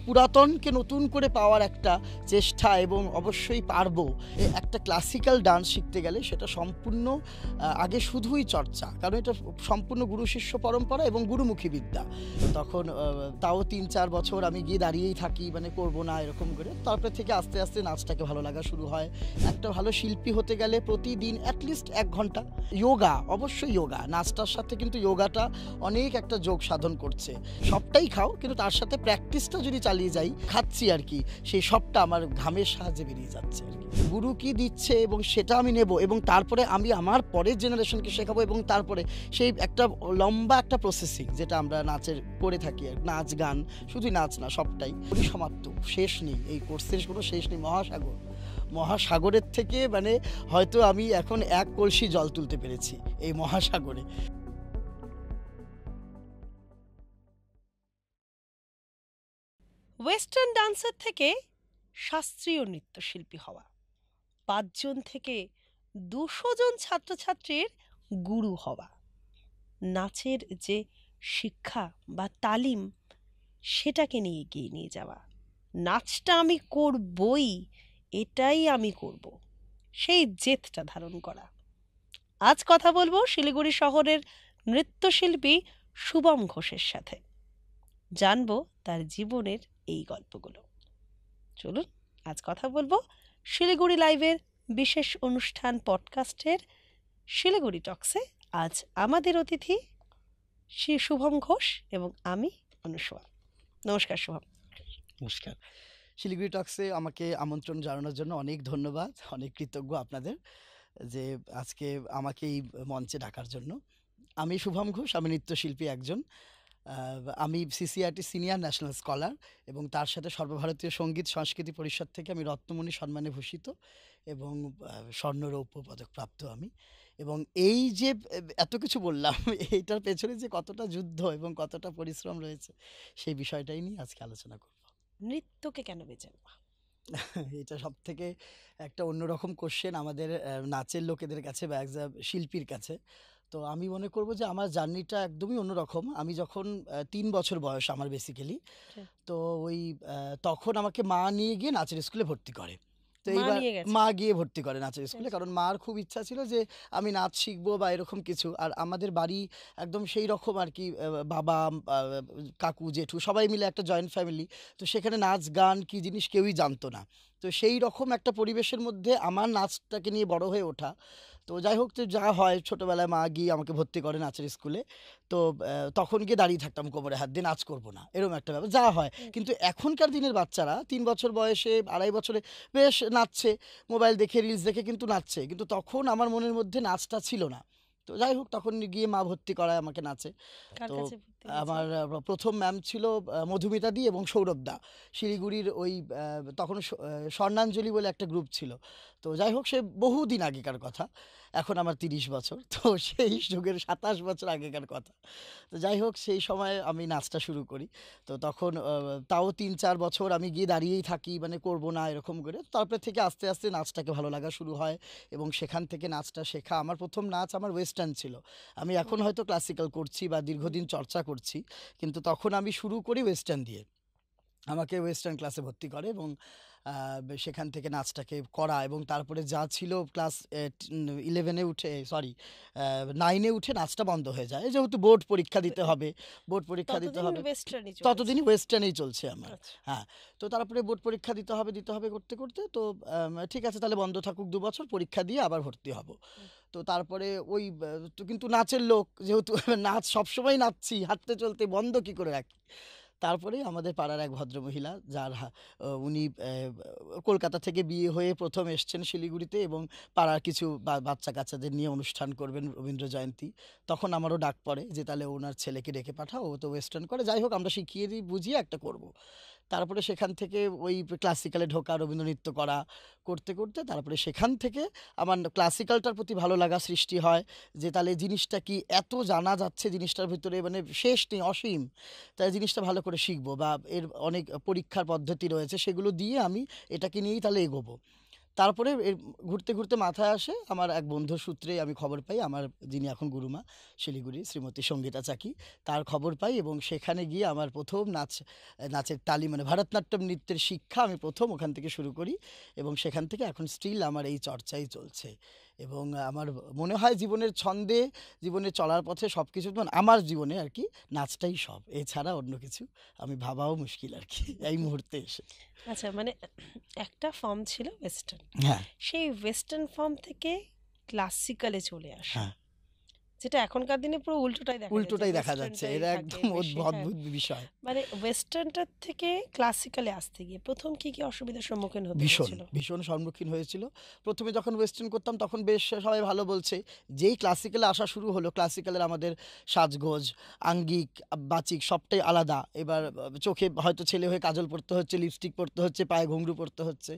পুরাতনকে নতুন করে পাওয়ার একটা চেষ্টা, এবং অবশ্যই পারবো। একটা ক্লাসিক্যাল ডান্স শিখতে গেলে সেটা সম্পূর্ণ আগে শুধুই চর্চা, কারণ এটা সম্পূর্ণ গুরু শিষ্য পরম্পরা এবং গুরুমুখী বিদ্যা। তখন তাও ৩-৪ বছর আমি গিয়ে দাঁড়িয়েই থাকি, মানে করবো না এরকম করে। তারপরে থেকে আস্তে আস্তে নাচটাকে ভালো লাগা শুরু হয়। একটা ভালো শিল্পী হতে গেলে প্রতিদিন অ্যাটলিস্ট 1 ঘন্টা যোগা, অবশ্যই যোগা, নাচটার সাথে কিন্তু যোগাটা অনেক একটা যোগ সাধন করছে। সবটাই খাও, কিন্তু তার সাথে প্র্যাকটিসটা যদি চালিয়ে যাই, খাচ্ছি আর কি, সেই সবটা আমার ঘামের সাহায্যে বেরিয়ে যাচ্ছে আর কি। গুরু কি দিচ্ছে এবং সেটা আমি নেব, এবং তারপরে আমি আমার পরের জেনারেশনকে শেখাবো, এবং তারপরে সেই একটা লম্বা একটা প্রসেসিং যেটা আমরা নাচের করে থাকি, নাচ গান, শুধু নাচ না, সবটাই পরিসমাপ্ত, শেষ নেই, এই কোর্সের কোনো শেষ নেই। মহাসাগরের থেকে মানে হয়তো আমি এখন 1 কলসি জল তুলতে পেরেছি এই মহাসাগরে। ওয়েস্টার্ন ডান্সার থেকে শাস্ত্রীয় নৃত্যশিল্পী হওয়া, 5 জন থেকে 200 জন ছাত্রছাত্রীর গুরু হওয়া, নাচের যে শিক্ষা বা তালিম সেটাকে নিয়ে এগিয়ে নিয়ে যাওয়া, নাচটা আমি করবই, এটাই আমি করব, সেই জেদটা ধারণ করা। আজ কথা বলবো শিলিগুড়ি শহরের নৃত্যশিল্পী শুভম ঘোষের সাথে, জানবো তার জীবনের এই গল্পগুলো। চলুন আজ কথা বলবো শিলিগুড়ি লাইভের বিশেষ অনুষ্ঠান পডকাস্টের শিলিগুড়ি টক্সে। আজ আমাদের অতিথি শ্রী শুভম ঘোষ এবং আমি অনুসোয়া। নমস্কার শুভম। নমস্কার। শিলিগুড়ি টক্সে আমাকে আমন্ত্রণ জানানোর জন্য অনেক ধন্যবাদ, অনেক কৃতজ্ঞ আপনাদের যে আজকে আমাকে এই মঞ্চে ডাকার জন্য। আমি শুভম ঘোষ, আমি নৃত্যশিল্পী একজন। আমি সিসিআরটি সিনিয়র ন্যাশনাল স্কলার, এবং তার সাথে সর্বভারতীয় সঙ্গীত সংস্কৃতি পরিষদ থেকে আমি রত্নমণি সম্মানে ভূষিত এবং স্বর্ণ রৌপ্য পদক প্রাপ্ত আমি। এবং এই যে এত কিছু বললাম, এইটার পেছনে যে কতটা যুদ্ধ এবং কতটা পরিশ্রম রয়েছে, সেই বিষয়টাই নিয়ে আজকে আলোচনা করব। নৃত্যকে কেন বেছে নেওয়া? এটা সব থেকে একটা অন্যরকম কোশ্চেন আমাদের নাচের লোকেদের কাছে বা অ্যাজ আ শিল্পীর কাছে। তো আমি মনে করব যে আমার জার্নিটা একদমই অন্যরকম। আমি যখন ৩ বছর বয়স আমার বেসিক্যালি, তো ওই তখন আমাকে মা নিয়ে গিয়ে নাচের স্কুলে ভর্তি করে। তো এইবার মা গিয়ে ভর্তি করে নাচের স্কুলে, কারণ মার খুব ইচ্ছা ছিল যে আমি নাচ শিখবো বা এরকম কিছু। আর আমাদের বাড়ি একদম সেই রকম আর কি, বাবা, কাকু, জেঠু সবাই মিলে একটা জয়েন্ট ফ্যামিলি। তো সেখানে নাচ গান কি জিনিস কেউই জানতো না। তো সেই রকম একটা পরিবেশের মধ্যে আমার নাচটাকে নিয়ে বড় হয়ে ওঠা। তো যাই হোক, তো যা হয়, ছোটোবেলায় মা গিয়ে আমাকে ভর্তি করে নাচের স্কুলে। তো তখন গিয়ে দাঁড়িয়ে থাকতাম কোমরে হাত দিয়ে, নাচ করবো না, এরকম একটা ব্যাপার যা হয়। কিন্তু এখনকার দিনের বাচ্চারা 3 বছর বয়সে, 2.5 বছরে বেশ নাচছে, মোবাইল দেখে, রিলস দেখে কিন্তু নাচছে। কিন্তু তখন আমার মনের মধ্যে নাচটা ছিল না। তো যাই হোক, তখন গিয়ে মা ভর্তি করায় আমাকে নাচে। তো আমার প্রথম ম্যাম ছিল মধুমিতা দি এবং সৌরভ দা, শিলিগুড়ির ওই তখন স্বর্ণাঞ্জলি বলে একটা গ্রুপ ছিল। তো যাই হোক, সে বহুদিন আগেকার কথা, এখন আমার 30 বছর, তো সেই যুগের 27 বছর আগেকার কথা। তো যাই হোক, সেই সময় আমি নাচটা শুরু করি। তো তখন তাও 3-4 বছর আমি গিয়ে দাঁড়িয়েই থাকি, মানে করবো না এরকম করে। তারপরে থেকে আস্তে আস্তে নাচটাকে ভালো লাগা শুরু হয়, এবং সেখান থেকে নাচটা শেখা। আমার প্রথম নাচ আমার ওয়েস্টার্ন ছিল। আমি এখন হয়তো ক্লাসিক্যাল করছি বা দীর্ঘদিন চর্চা করছি, কিন্তু তখন আমি শুরু করি ওয়েস্টার্ন দিয়ে। আমাকে ওয়েস্টার্ন ক্লাসে ভর্তি করে এবং সেখান থেকে নাচটাকে করা, এবং তারপরে যা ছিল ক্লাস 11-এ উঠে, সরি 9-এ উঠে নাচটা বন্ধ হয়ে যায়, যেহেতু বোর্ড পরীক্ষা দিতে হবে, ততদিনই ওয়েস্টার্নেই চলছে আমার। হ্যাঁ, তো তারপরে বোর্ড পরীক্ষা দিতে হবে করতে করতে, তো ঠিক আছে তাহলে বন্ধ থাকুক 2 বছর, পরীক্ষা দিয়ে আবার ভর্তি হব। তো তারপরে ওই তো কিন্তু নাচের লোক যেহেতু, নাচ সবসময় নাচছি, হাঁটতে চলতে বন্ধ কি করে রাখি। তারপরেই আমাদের পাড়ার এক ভদ্রমহিলা, যার উনি কলকাতা থেকে বিয়ে হয়ে প্রথম এসছেন শিলিগুড়িতে, এবং পাড়ার কিছু বাচ্চা কাচ্চাদের নিয়ে অনুষ্ঠান করবেন রবীন্দ্র জয়ন্তী। তখন আমারও ডাক পড়ে যে তাহলে ওনার ছেলেকে ডেকে পাঠাও, ও তো ওয়েস্টার্ন করে, যাই হোক আমরা শিখিয়ে দিই, বুঝিয়ে একটা করব। তারপরে সেখান থেকে ওই ক্লাসিক্যালে ঢোকা, রবীন্দ্র নৃত্য করা করতে করতে, তারপরে সেখান থেকে আমার ক্লাসিক্যালটার প্রতি ভালো লাগা সৃষ্টি হয়, যে তাহলে জিনিসটা কি এত জানা যাচ্ছে, জিনিসটার ভিতরে মানে শেষ নেই, অসীম। তাই জিনিসটা ভালো করে শিখবো, বা এর অনেক পরীক্ষার পদ্ধতি রয়েছে, সেগুলো দিয়ে আমি এটাকে নিয়েই তাহলে এগোবো। তারপরে ঘুরতে ঘুরতে মাথায় আসে আমার এক বন্ধুর সূত্রে আমি খবর পাই আমার যিনি এখন গুরুমা শিলিগুড়ি শ্রীমতী সঙ্গীতা চাকি তার খবর পাই এবং সেখানে গিয়ে আমার প্রথম নাচের তালিম মানে ভারতনাট্যম নৃত্যের শিক্ষা আমি প্রথম ওখান থেকে শুরু করি এবং সেখান থেকে এখন স্টিল আমার এই চর্চাই চলছে এবং আমার মনে হয় জীবনের ছন্দে জীবনে চলার পথে সব কিছু আমার জীবনে আর কি নাচটাই সব, এছাড়া অন্য কিছু আমি ভাবাও মুশকিল আর কি এই মুহূর্তে এসে। আচ্ছা, মানে একটা ফর্ম ছিল ওয়েস্টার্ন, হ্যাঁ সেই ওয়েস্টার্ন ফর্ম থেকে ক্লাসিক্যালে চলে আসা, হ্যাঁ যেটা এখনকার দিনে পুরো উল্টোটাই দেখা যাচ্ছে, ওয়েস্টার্নটাই এটা থাকে একদম বেশি। হ্যাঁ, অদ্ভুত বিষয়। মানে ওয়েস্টার্নটার থেকে ক্লাসিক্যালে আসতে গিয়ে প্রথম কি কি অসুবিধার সম্মুখীন হতে ভীষণ হয়েছিল? ভীষণ সম্মুখীন হয়েছিল। প্রথমে যখন ওয়েস্টার্ন করতাম তখন বেশ সবাই ভালো বলছে, যেই ক্লাসিক্যালে আসা শুরু হলো ক্লাসিক্যালের আমাদের সাজগোজ আঙ্গিক বাচিক সবটাই আলাদা। এবার চোখে হয়তো ছেলে হয়ে কাজল পরতে হচ্ছে, লিপস্টিক পরতে হচ্ছে, পায়ে ঘুঙরু পরতে হচ্ছে।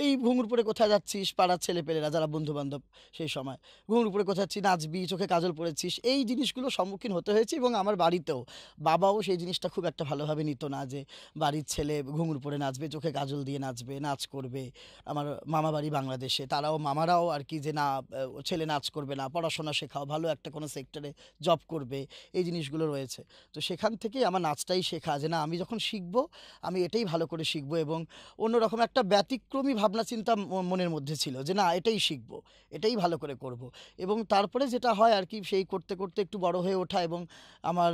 এই ঘুঙরু পরে কোথায় যাচ্ছিস, পাড়ার ছেলেপেলেরা যারা বন্ধু বান্ধব সেই সময় ঘুঙরু পরে কোথায় যাচ্ছিস, নাচবি, চোখে কাজল পরেছিস, এই জিনিসগুলো সম্মুখীন হতে হয়েছে। এবং আমার বাড়িতেও বাবাও সেই জিনিসটা খুব একটা ভালোভাবে নিত না, যে বাড়ির ছেলে ঘুঙুর পরে নাচবে, চোখে কাজল দিয়ে নাচবে, নাচ করবে। আমার মামা বাড়ি বাংলাদেশে, মামারাও আর কি যে না ছেলে নাচ করবে না, পড়াশোনা শেখাও, ভালো একটা কোনো সেক্টরে জব করবে, এই জিনিসগুলো রয়েছে। তো সেখান থেকেই আমার নাচটাই শেখা, যে না আমি যখন শিখবো আমি এটাই ভালো করে শিখবো। এবং অন্যরকম একটা ব্যতিক্রমী ভাবনা চিন্তা মনের মধ্যে ছিল, যে না এটাই শিখবো, এটাই ভালো করে করব। এবং তারপরে যেটা হয় আর কি, সেই করতে করতে একটু বড় হয়ে ওঠা এবং আমার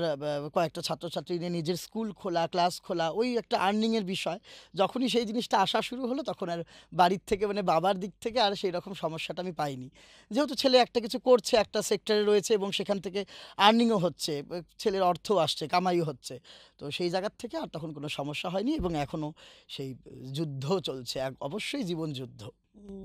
কয়েকটা ছাত্রছাত্রী নিয়ে নিজের স্কুল খোলা, ক্লাস খোলা, ওই একটা আর্নিংয়ের বিষয় যখনই সেই জিনিসটা আসা শুরু হলো তখন আর বাড়ির থেকে মানে বাবার দিক থেকে আর সেই রকম সমস্যাটা আমি পাইনি। যেহেতু ছেলে একটা কিছু করছে, একটা সেক্টরে রয়েছে এবং সেখান থেকে আর্নিংও হচ্ছে, ছেলের অর্থও আসছে, কামাইও হচ্ছে, তো সেই জায়গার থেকে আর তখন কোনো সমস্যা হয়নি। এবং এখনও সেই যুদ্ধ চলছে, অবশ্যই জীবন যুদ্ধ। উম,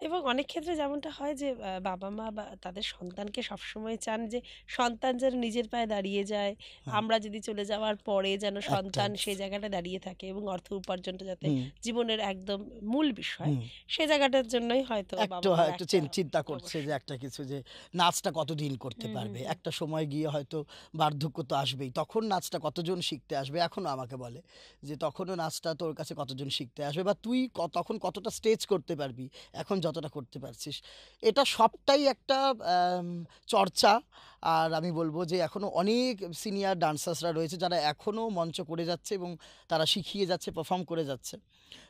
এবং অনেক ক্ষেত্রে যেমনটা হয় যে বাবা মা বা তাদের সন্তানকে সবসময় চান যে সন্তান যেন নিজের পায়ে দাঁড়িয়ে যায়, হ্যাঁ, আমরা যদি চলে যাওয়ার পরে যেন সন্তান একদম। সেই জায়গাটা দাঁড়িয়ে থাকে এবং অর্থ উপার্জনটা যাতে হুম জীবনের একদম মূল বিষয়, হুম সেই জায়গাটার জন্যই হয়তো বাবা মার একটু একটা চিন্তা করছে অবশ্য। যে একটা কিছু, যে নাচটা কতদিন করতে হুম হুম পারবে, হুম একটা সময় গিয়ে হয়তো বার্ধক্য তো আসবেই, তখন নাচটা কতজন শিখতে আসবে। এখনও আমাকে বলে যে তখনও নাচটা তোর কাছে কতজন শিখতে আসবে, বা তুই তখন কতটা স্টেজ করতে পারবি এখন যতটা করতে পারছিস। এটা সবটাই একটা আম, চর্চা। আর আমি বলবো যে এখনও অনেক সিনিয়র ডান্সার্সরা রয়েছে যারা এখনও মঞ্চ করে যাচ্ছে এবং তারা শিখিয়ে যাচ্ছে, পারফর্ম করে যাচ্ছে।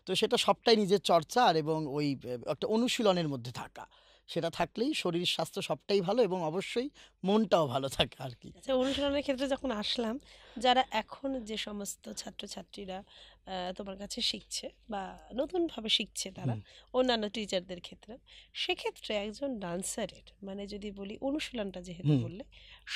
তো সেটা সবটাই নিজের চর্চা আর এবং ওই একটা অনুশীলনের মধ্যে থাকা, সেটা থাকলেই শরীর স্বাস্থ্য সবটাই ভালো এবং অবশ্যই মনটাও ভালো থাকে আর কি। আচ্ছা, অনুশীলনের ক্ষেত্রে যখন আসলাম, যারা এখন যে সমস্ত ছাত্রছাত্রীরা তোমার কাছে শিখছে বা নতুনভাবে শিখছে তারা হুম অন্যান্য টিচারদের ক্ষেত্রে, সেক্ষেত্রে একজন ডান্সারের মানে যদি বলি অনুশীলনটা যেহেতু হুম বললে,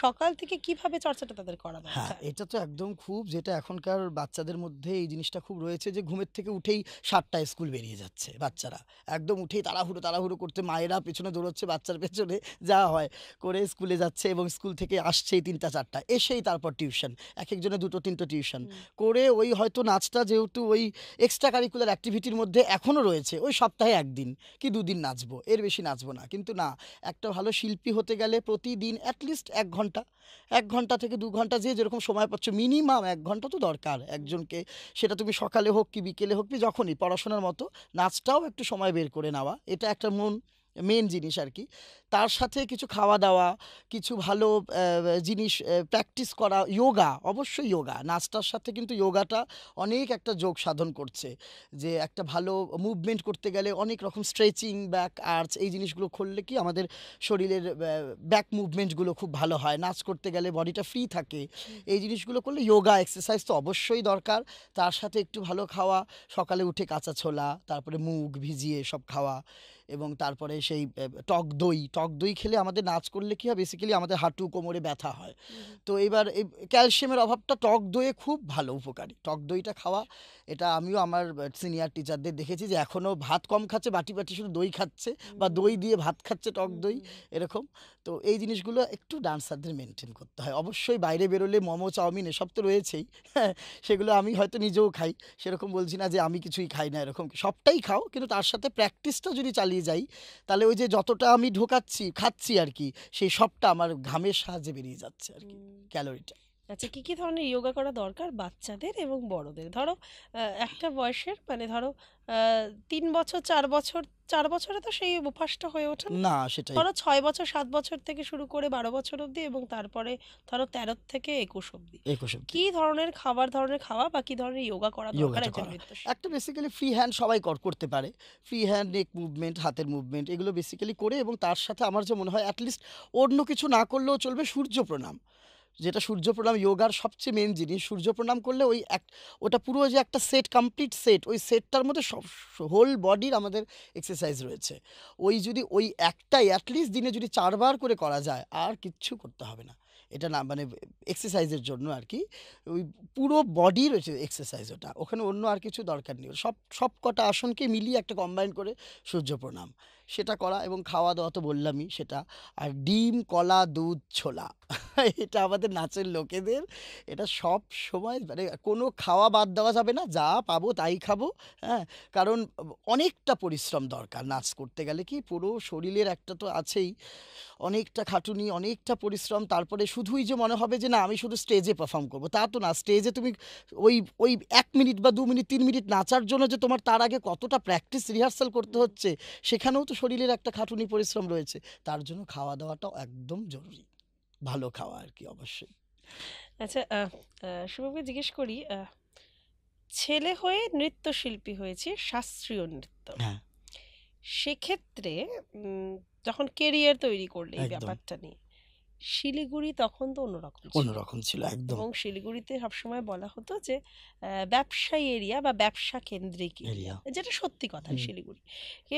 সকাল থেকে কিভাবে চর্চাটা তাদের করা হ্যাঁ, দরকার? এটা তো একদম খুব, যেটা এখনকার বাচ্চাদের মধ্যে এই জিনিসটা খুব রয়েছে, যে ঘুমের থেকে উঠেই ৭টায় স্কুল বেরিয়ে যাচ্ছে বাচ্চারা, একদম উঠেই তাড়াহুড়ো তাড়াহুড়ো করতে মায়েরা পেছনে দৌড়চ্ছে বাচ্চার পেছনে, যা হয় করে স্কুলে যাচ্ছে এবং স্কুল থেকে আসছেই ৩টা ৪টা, এসেই তারপর টিউশন, এক একজনে ২টো ৩টো টিউশন হুম করে, ওই হয়তো নাচটা যেহেতু ওই এক্সট্রা কারিকুলার অ্যাক্টিভিটির মধ্যে এখনও রয়েছে, ওই সপ্তাহে ১ দিন কি ২ দিন নাচবো, এর বেশি নাচবো না। কিন্তু না, একটা ভালো শিল্পী হতে গেলে প্রতিদিন অ্যাটলিস্ট ১ ঘন্টা, ১ ঘন্টা থেকে ২ ঘন্টা, যে যেরকম সময় পাচ্ছ মিনিমাম ১ ঘন্টা তো দরকার একজনকে। সেটা তুমি সকালে হোক কি বিকেলে হোক কি যখনই, পড়াশোনার মতো নাচটাও একটু সময় বের করে নেওয়া, এটা একটা মেন জিনিস আর কি। তার সাথে কিছু খাওয়া দাওয়া, কিছু ভালো জিনিস প্র্যাকটিস করা, যোগা, অবশ্যই যোগা, নাচটার সাথে কিন্তু যোগাটা অনেক একটা যোগ সাধন করছে। যে একটা ভালো মুভমেন্ট করতে গেলে অনেক রকম স্ট্রেচিং, ব্যাক আর্চ, এই জিনিসগুলো করলে কি আমাদের শরীরের ব্যাক মুভমেন্টগুলো খুব ভালো হয়, নাচ করতে গেলে বডিটা ফ্রি থাকে। হুম এই জিনিসগুলো করলে যোগা এক্সারসাইজ তো অবশ্যই দরকার। তার সাথে একটু ভালো খাওয়া, সকালে উঠে কাঁচা ছোলা, তারপরে মুগ ভিজিয়ে সব খাওয়া, এবং তারপরে সেই টক দই খেলে আমাদের নাচ করলে কী হয়, বেসিক্যালি আমাদের হাঁটু কোমরে ব্যথা হয়। হুম তো এবার এই ক্যালসিয়ামের অভাবটা টক দইয়ে খুব ভালো উপকারী, টক দইটা খাওয়া। এটা আমিও আমার সিনিয়র টিচারদের দেখেছি যে এখনও ভাত কম খাচ্ছে, বাটি বাটি শুধু দই খাচ্ছে, বা দই দিয়ে ভাত খাচ্ছে, টক হুম দই হুম হুম। এরকম। তো এই জিনিসগুলো একটু ডান্সারদের মেনটেন করতে হয়। অবশ্যই বাইরে বেরোলে মোমো চাউমিন এসব তো রয়েছেই, হ্যাঁ, সেগুলো আমি হয়তো নিজেও খাই, সেরকম বলছি না যে আমি কিছুই খাই না, এরকম সবটাই খাও, কিন্তু তার সাথে প্র্যাকটিসটা যদি চালিয়ে যাই তাহলে ওই যে যতটা আমি খাচ্ছি আর কি, সেই সবটা আমার ঘামের সাহায্যে বেরিয়ে যাচ্ছে আর কি, হুম। ক্যালোরিটা। আচ্ছা, কি ধরনের যোগা করা দরকার বাচ্চাদের এবং বড়দের? ধরো একটা বয়সের, মানে ধরো 3 বছর, 4 বছর, 4 বছরে তো সেই অভ্যাসটা হয়ে ওঠে না। না, সেটাই। ধরো 6 বছর, 7 বছর থেকে শুরু করে 12 বছর অবধি, এবং তারপরে ধরো 13 থেকে 21 অবধি, 21 অব্দি কি ধরনের খাওয়া বা কি ধরনের যোগা করা দরকার যোগাটা একজন করা। নৃত্যশিল্পী? একটা বেসিক্যালি ফ্রি হ্যান্ড সবাই করতে পারে। ফ্রি হ্যান্ড, নেক মুভমেন্ট, হাতের মুভমেন্ট এগুলো বেসিক্যালি করে, এবং তার সাথে আমার যে মনে হয় অ্যাটলিস্ট অন্য কিছু না করলেও চলবে, সূর্য প্রণাম। যেটা সূর্য প্রণাম যোগার সবচেয়ে মেন জিনিস। সূর্য প্রণাম করলে ওই ওটা পুরো যে একটা সেট, কমপ্লিট সেট, ওই সেটটার মধ্যে সব হোল বডির আমাদের এক্সারসাইজ রয়েছে। ওই যদি ওই একটাই অ্যাটলিস্ট দিনে যদি 4 বার করে করা যায়, আর কিচ্ছু করতে হবে না। এটা না মানে এক্সারসাইজের জন্য আর কি। ওই পুরো বডির এক্সারসাইজ ওটা, ওখানে অন্য আর কিছু দরকার নেই। সব কটা আসনকে মিলিয়ে একটা কম্বাইন করে সূর্য প্রণাম, সেটা করা। এবং খাওয়া দাওয়া তো বললামই সেটা। আর ডিম, কলা, দুধ, ছোলা এটা আমাদের নাচের লোকেদের, এটা সব সময় মানে কোনো খাওয়া বাদ দেওয়া যাবে না, যা পাবো তাই খাবো। হ্যাঁ, কারণ অনেকটা পরিশ্রম দরকার নাচ করতে গেলে। কি পুরো শরীরের একটা তো আছেই, অনেকটা খাটুনি, অনেকটা পরিশ্রম। তারপরে শুধুই যে মনে হবে যে না আমি শুধু স্টেজে পারফর্ম করবো, তা তো না। স্টেজে তুমি ওই ওই 1 মিনিট বা 2 মিনিট 3 মিনিট নাচার জন্য যে তোমার তার আগে কতটা প্র্যাকটিস রিহার্সাল করতে হচ্ছে, সেখানেও তো শরীরের একটা খাটুনি, পরিশ্রম রয়েছে। তার জন্য খাওয়া দাওয়াটাও একদম জরুরি, ভালো খাওয়া আর কি অবশ্যই। আচ্ছা, শুভকে জিজ্ঞেস করি, ছেলে হয়ে নৃত্যশিল্পী হয়েছে শাস্ত্রীয় নৃত্য, হ্যাঁ, সেক্ষেত্রে যখন কেরিয়ার তৈরি করলে এই একদম ব্যাপারটা নিয়ে, শিলিগুড়ি তখন তো অন্যরকম ছিল, অন্যরকম ছিল একদম। এবং শিলিগুড়িতে সবসময় বলা হতো যে ব্যবসায়ী এরিয়া বা ব্যবসা কেন্দ্রিক এরিয়া, এরিয়া। যেটা সত্যি কথা হুম, শিলিগুড়ি।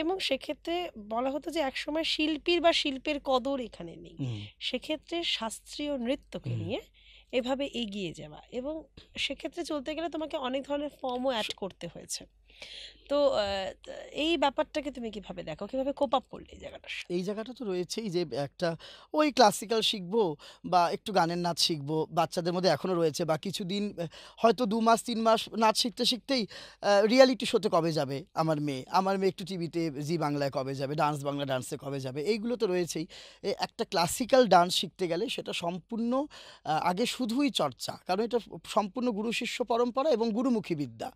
এবং সেক্ষেত্রে বলা হতো যে একসময় শিল্পীর বা শিল্পের কদর এখানে নেই। হুম, সেক্ষেত্রে শাস্ত্রীয় নৃত্যকে হুম। নিয়ে এভাবে এগিয়ে যাওয়া, এবং সেক্ষেত্রে চলতে গেলে তোমাকে অনেক ধরনের ফর্মও অ্যাড করতে হয়েছে। তো এই ব্যাপারটাকে তুমি কিভাবে দেখো, কিভাবে কোপ আপ করলে এই জায়গাটার সাথে? এই জায়গাটা তো রয়েছেই যে একটা ওই ক্লাসিক্যাল শিখবো বা একটু গানের নাচ শিখবো, বাচ্চাদের মধ্যে এখনও রয়েছে। বা কিছুদিন হয়তো 2 মাস 3 মাস নাচ শিখতে শিখতেই রিয়ালিটি শোতে কবে যাবে আমার মেয়ে একটু টিভিতে জি বাংলায় কবে যাবে, ডান্স বাংলা ডান্সে কবে যাবে, এইগুলো তো রয়েছেই। একটা ক্লাসিক্যাল ডান্স শিখতে গেলে সেটা সম্পূর্ণ আগে শুধুই চর্চা, কারণ এটা সম্পূর্ণ গুরু শিষ্য পরম্পরা এবং গুরুমুখী বিদ্যা।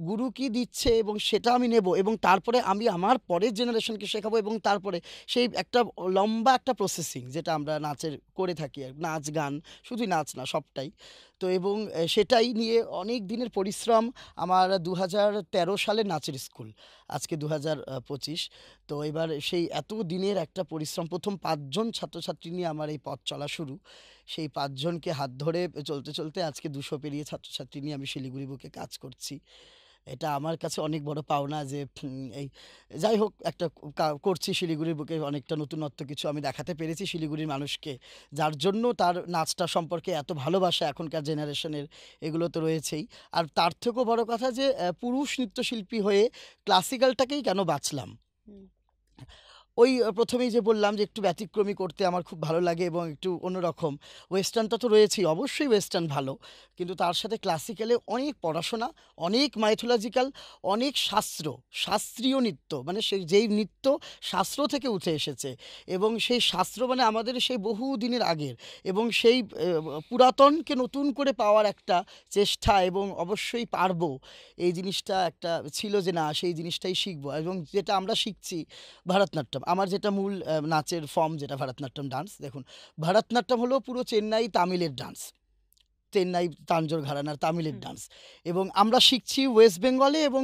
গুরু কি দিচ্ছে এবং সেটা আমি নেব, এবং তারপরে আমি আমার পরের জেনারেশনকে শেখাবো, এবং তারপরে সেই একটা লম্বা একটা প্রসেসিং যেটা আমরা নাচের করে থাকি নাচ গান, শুধুই নাচ না সবটাই। তো এবং সেটাই নিয়ে অনেক দিনের পরিশ্রম। আমার 2013 সালের নাচের স্কুল, আজকে 2025। তো এবার সেই এত দিনের একটা পরিশ্রম, প্রথম 5জন ছাত্রছাত্রী নিয়ে আমার এই পথ চলা শুরু। সেই 5জনকে হাত ধরে চলতে চলতে আজকে 200 পেরিয়ে ছাত্রছাত্রী নিয়ে আমি শিলিগুড়ি বুকে কাজ করছি। এটা আমার কাছে অনেক বড় পাওনা যে এই যাই হোক একটা করছি শিলিগুড়ির বুকে, অনেকটা নতুনত্ব কিছু আমি দেখাতে পেরেছি শিলিগুড়ির মানুষকে, যার জন্য তার নাচটা সম্পর্কে এত ভালোবাসা এখনকার জেনারেশনের, এগুলো তো রয়েছেই। আর তার থেকেও বড় কথা যে পুরুষ নৃত্যশিল্পী হয়ে ক্লাসিক্যালটাকেই কেন বাছলাম। হুম, ওই প্রথমেই যে বললাম যে একটু ব্যতিক্রমী করতে আমার খুব ভালো লাগে, এবং একটু অন্যরকম। ওয়েস্টার্নটা তো রয়েছেই, অবশ্যই ওয়েস্টার্ন ভালো, কিন্তু তার সাথে ক্লাসিক্যালে অনেক পড়াশোনা, অনেক মাইথোলজিক্যাল, অনেক শাস্ত্রীয় নৃত্য, মানে সেই যেই নৃত্য শাস্ত্র থেকে উঠে এসেছে, এবং সেই শাস্ত্র মানে আমাদের সেই বহু দিনের আগের, এবং সেই পুরাতনকে নতুন করে পাওয়ার একটা চেষ্টা, এবং অবশ্যই পারবো এই জিনিসটা একটা ছিল যে না সেই জিনিসটাই শিখবো। এবং যেটা আমরা শিখছি ভারতনাট্যম, আমার যেটা মূল নাচের ফর্ম যেটা ভারতনাট্যম ডান্স। দেখুন, ভারতনাট্যম হলো পুরো চেন্নাই তামিলের ডান্স, চেন্নাই তাঞ্জোর ঘরানার তামিলের হুম, ডান্স। এবং আমরা শিখছি ওয়েস্ট বেঙ্গলে, এবং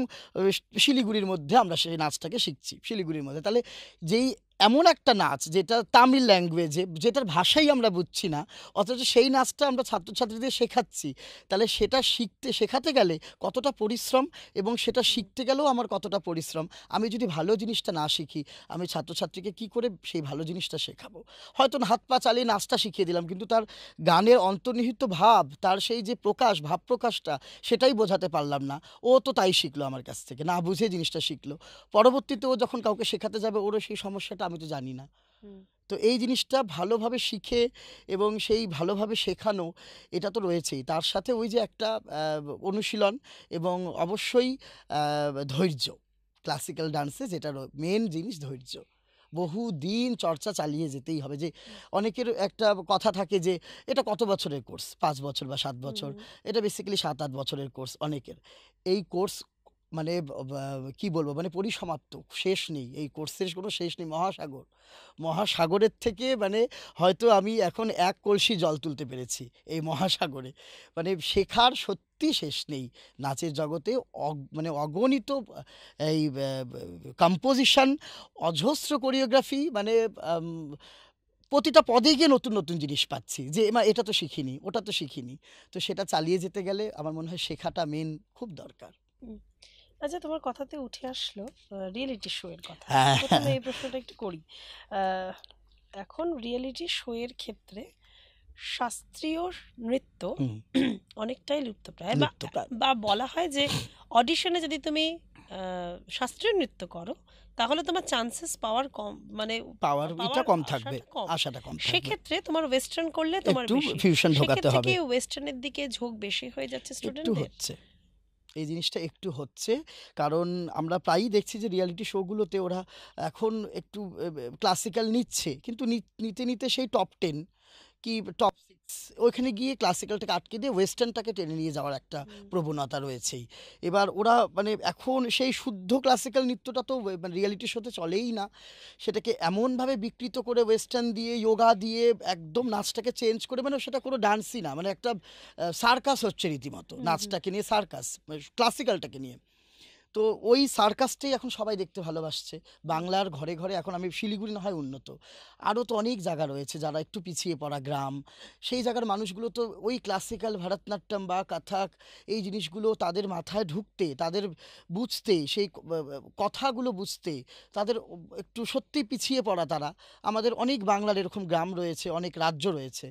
শিলিগুড়ির মধ্যে আমরা সেই নাচটাকে শিখছি শিলিগুড়ির মধ্যে। তাহলে যেই এমন একটা নাচ যেটা তামিল ল্যাঙ্গুয়েজে, যেটার ভাষাই আমরা বুঝছি না, অথচ সেই নাচটা আমরা ছাত্রছাত্রীদের শেখাচ্ছি, তাহলে সেটা শেখাতে গেলে কতটা পরিশ্রম, এবং সেটা হুম, শিখতে গেলেও আমার কতটা পরিশ্রম। আমি যদি ভালো জিনিসটা না শিখি, আমি ছাত্রছাত্রীকে কি করে সেই ভালো জিনিসটা শেখাবো? হয়তো হাত পা চালিয়ে নাচটা শিখিয়ে দিলাম, কিন্তু তার গানের অন্তর্নিহিত ভাব, তার সেই যে ভাব প্রকাশটা, সেটাই বোঝাতে পারলাম না। ও তো তাই শিখলো আমার কাছ থেকে, না বুঝে জিনিসটা শিখলো। পরবর্তীতে ও যখন কাউকে শেখাতে যাবে, ওরও সেই সমস্যাটা আমি তো জানি না। হুম। তো এই জিনিসটা ভালোভাবে শিখে এবং সেই ভালোভাবে শেখানো, এটা তো রয়েছেই। তার সাথে ওই যে একটা অনুশীলন, এবং অবশ্যই ধৈর্য। ক্লাসিক্যাল ডান্সে যেটা মেন জিনিস ধৈর্য। বহুদিন চর্চা চালিয়ে যেতেই হবে। যে অনেকের একটা কথা থাকে যে এটা কত বছরের কোর্স, ৫ বছর বা ৭ বছর, এটা বেসিক্যালি ৭-৮ বছরের কোর্স অনেকের। এই কোর্স মানে কি বলবো, মানে পরিসমাপ্ত, শেষ নেই, এই কোর্সের কোনো শেষ নেই, মহাসাগর। মহাসাগরের থেকে মানে হয়তো আমি এখন এক কলসি জল তুলতে পেরেছি এই মহাসাগরে। মানে শেখার সত্যি শেষ নেই নাচের জগতে। মানে অগণিত এই কম্পোজিশন, অজস্র কোরিওগ্রাফি, মানে আম, প্রতিটা পদে গিয়ে নতুন নতুন জিনিস পাচ্ছি যে এটা তো শিখিনি, ওটা তো শিখিনি। তো সেটা চালিয়ে যেতে গেলে আমার মনে হয় শেখাটা মেন খুব দরকার। হুম। আচ্ছা, তোমার কথাতে উঠে আসলো রিয়েলিটি শো এর কথা। হ্যাঁ, প্রথমে এই প্রশ্নটা একটু করি। আহ, এখন রিয়েলিটি শো এর ক্ষেত্রে শাস্ত্রীয় নৃত্য হুম, অনেকটাই লুপ্তপ্রায়, বা লুপ্তপ্রায়। বা বলা হয় যে অডিশনে যদি তুমি শাস্ত্রীয় নৃত্য করো তাহলে তোমার চান্সেস পাওয়ার কম, মানে পাওয়ার এটা পাওয়ার কম থাকবে, আশাটা কম। আশাটা কম থাকবে। সেক্ষেত্রে তোমার ওয়েস্টার্ন করলে তোমার একটু বেশি। ফিউশন ঢোকাতে সেক্ষেত্রে হবে। কি ওয়েস্টার্নের দিকে ঝোঁক বেশি হয়ে যাচ্ছে একটু স্টুডেন্টদের? হচ্ছে, এই জিনিসটা একটু হচ্ছে। কারণ আমরা প্রায়ই দেখছি যে রিয়ালিটি শোগুলোতে ওরা এখন একটু ক্লাসিক্যাল নিচ্ছে, কিন্তু নিতে নিতে সেই টপ 10 কি টপ 6 ওইখানে গিয়ে ক্লাসিক্যালটাকে আটকে দিয়ে ওয়েস্টার্নটাকে টেনে নিয়ে যাওয়ার একটা প্রবণতা রয়েছেই। এবার ওরা মানে এখন সেই শুদ্ধ ক্লাসিক্যাল নৃত্যটা তো মানে রিয়েলিটি শোতে চলেই না, সেটাকে এমনভাবে বিকৃত করে ওয়েস্টার্ন দিয়ে, যোগা দিয়ে একদম নাচটাকে চেঞ্জ করে, মানে সেটা কোনো ডান্সই না, মানে একটা সার্কাস হচ্ছে রীতিমতো, নাচটাকে নিয়ে সার্কাস, ক্লাসিক্যালটাকে নিয়ে। তো ওই সার্কাসটাই এখন সবাই দেখতে ভালোবাসছে বাংলার ঘরে ঘরে। এখন আমি শিলিগুড়ি না হয় উন্নত, আরও তো অনেক জায়গা রয়েছে যারা একটু পিছিয়ে পড়া গ্রাম, সেই জায়গার মানুষগুলো তো ওই ক্লাসিক্যাল ভারতনাট্যম বা কাথাক এই জিনিসগুলো তাদের মাথায় ঢুকতে, তাদের বুঝতে, সেই কথাগুলো বুঝতে তাদের একটু সত্যি পিছিয়ে পড়া তারা। আমাদের অনেক বাংলার এরকম গ্রাম রয়েছে, অনেক রাজ্য রয়েছে,